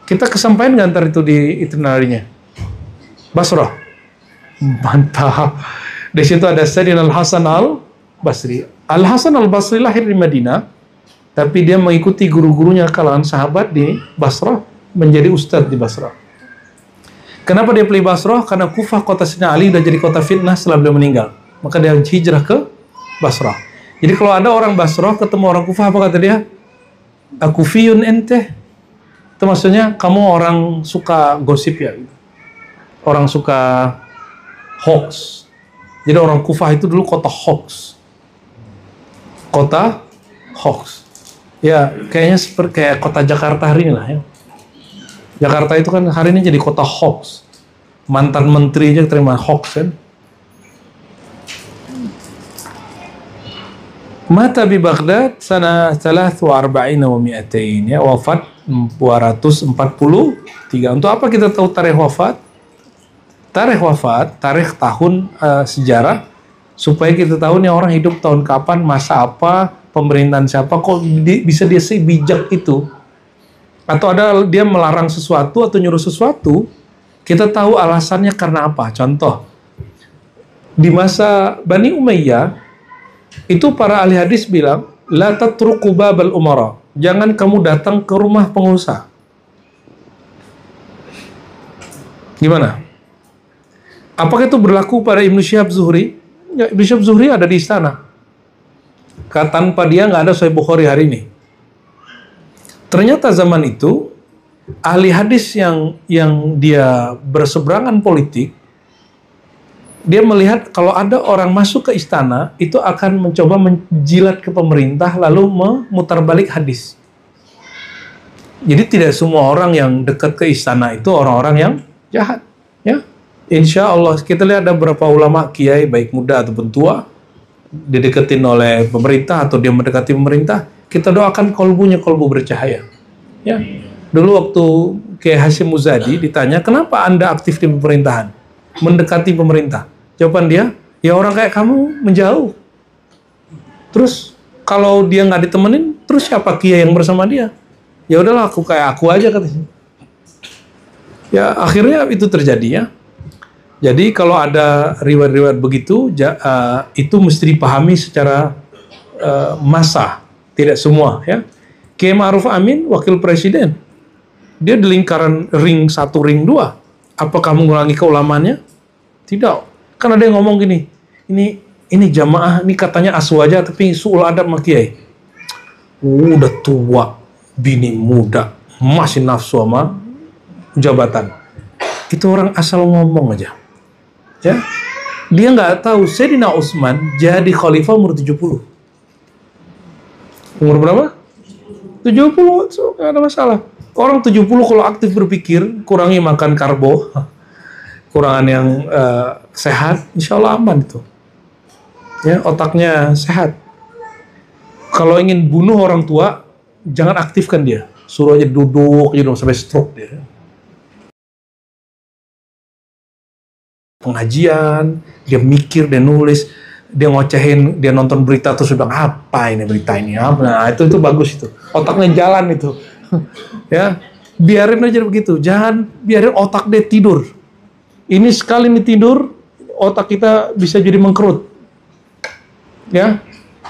S1: kita kesampaian nggak ntar itu di itinerarinya? Basrah. Mantap. Di situ ada Sayyidina Al-Hasan Al-Basri. Al-Hasan Al-Basri lahir di Madinah, tapi dia mengikuti guru-gurunya kalangan sahabat di Basrah, menjadi ustadz di Basrah. Kenapa dia pilih Basrah? Karena Kufah, kota Sayyidina Ali, udah jadi kota fitnah setelah beliau meninggal. Maka dia hijrah ke Basrah. Jadi kalau ada orang Basrah ketemu orang Kufah, apa kata dia? Akufiyun ente. Itu maksudnya kamu orang suka gosip ya, orang suka hoax. Jadi orang Kufah itu dulu kota hoax. Kota hoax. Ya, kayaknya seperti kayak kota Jakarta hari ini lah ya. Jakarta itu kan hari ini jadi kota hoax. Mantan menteri aja terima hoax kan. Mata di Baghdad sana 43 wa 200, ya, wafat 243. Untuk apa kita tahu tarikh wafat? Tarikh tahun sejarah, supaya kita tahu nih orang hidup tahun kapan, masa apa, pemerintahan siapa, kok bisa dia sebijak itu. Atau ada dia melarang sesuatu atau nyuruh sesuatu, kita tahu alasannya karena apa. Contoh, di masa Bani Umayyah, itu para ahli hadis bilang, la tatruku babal umara, jangan kamu datang ke rumah pengusaha. Gimana? Apakah itu berlaku pada Ibnu Syihab Zuhri? Ya, Ibnu Syihab Zuhri ada di istana. Tanpa dia nggak ada Sahih Bukhari hari ini. Ternyata zaman itu ahli hadis yang dia berseberangan politik, dia melihat kalau ada orang masuk ke istana itu akan mencoba menjilat ke pemerintah lalu memutar balik hadis. Jadi tidak semua orang yang dekat ke istana itu orang-orang yang jahat, ya. Insya Allah kita lihat ada beberapa ulama kiai baik muda ataupun tua dideketin oleh pemerintah atau dia mendekati pemerintah, kita doakan kolbunya kolbu bercahaya. Ya, dulu waktu Kiai Hashim Muzadi ditanya kenapa Anda aktif di pemerintahan, mendekati pemerintah, jawaban dia, ya orang kayak kamu menjauh. Terus kalau dia nggak ditemenin, terus siapa kiai yang bersama dia? Ya udahlah, aku kayak aku aja katanya. Ya akhirnya itu terjadi ya. Jadi kalau ada riwayat-riwayat begitu, itu mesti dipahami secara massa, tidak semua ya. Kiai Ma'ruf Amin, wakil presiden, dia di lingkaran ring 1, ring 2. Apa kamu ngulangi keulamannya? Tidak. Kan ada yang ngomong gini, ini jamaah, ini katanya asu aja, tapi suul adab sama kiai. Udah tua, bini muda, masih nafsu sama jabatan. Itu orang asal ngomong aja. Ya, dia nggak tahu Sayyidina Utsman jadi khalifah umur 70. Umur berapa? 70, so, nggak ada masalah. Orang 70 kalau aktif berpikir, kurangi makan karbo, kurangan yang sehat, insya Allah aman itu. Ya, otaknya sehat. Kalau ingin bunuh orang tua, jangan aktifkan dia. Suruh aja duduk, sampai stroke dia. Pengajian, dia mikir, dia nulis, dia ngocehin, dia nonton berita terus bilang apa ini berita ini, apa? Nah itu bagus itu, otaknya jalan itu, ya biarin aja begitu, jangan biarin otak dia tidur. Ini sekali nih tidur, otak kita bisa jadi mengkerut, ya.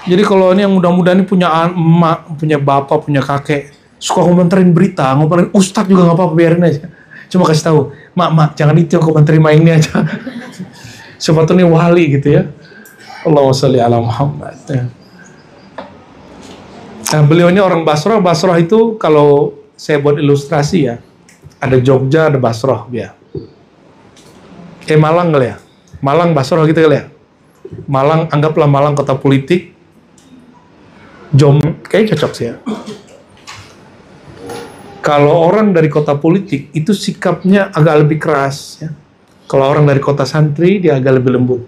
S1: Jadi kalau ini yang mudah-mudahan ini punya emak, punya bapak, punya kakek, suka komentarin berita, ngomongin ustadz juga nggak apa-apa, biarin aja. Cuma kasih tahu, mak, jangan itu aku menerima ini aja. Sepatutnya wali gitu ya. Allahumma sholli ala Muhammad. Nah, beliau ini orang Basrah. Basrah itu kalau saya buat ilustrasi ya, ada Jogja, ada Basrah ya. Kayak Malang kali ya. Malang, Basrah gitu kali ya. Malang, anggaplah Malang kota politik. Kayak cocok sih ya. Kalau orang dari kota politik itu sikapnya agak lebih keras ya. Kalau orang dari kota santri dia agak lebih lembut.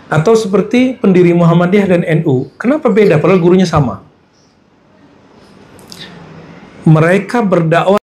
S1: Atau seperti pendiri Muhammadiyah dan NU. Kenapa beda padahal gurunya sama? Mereka berdakwah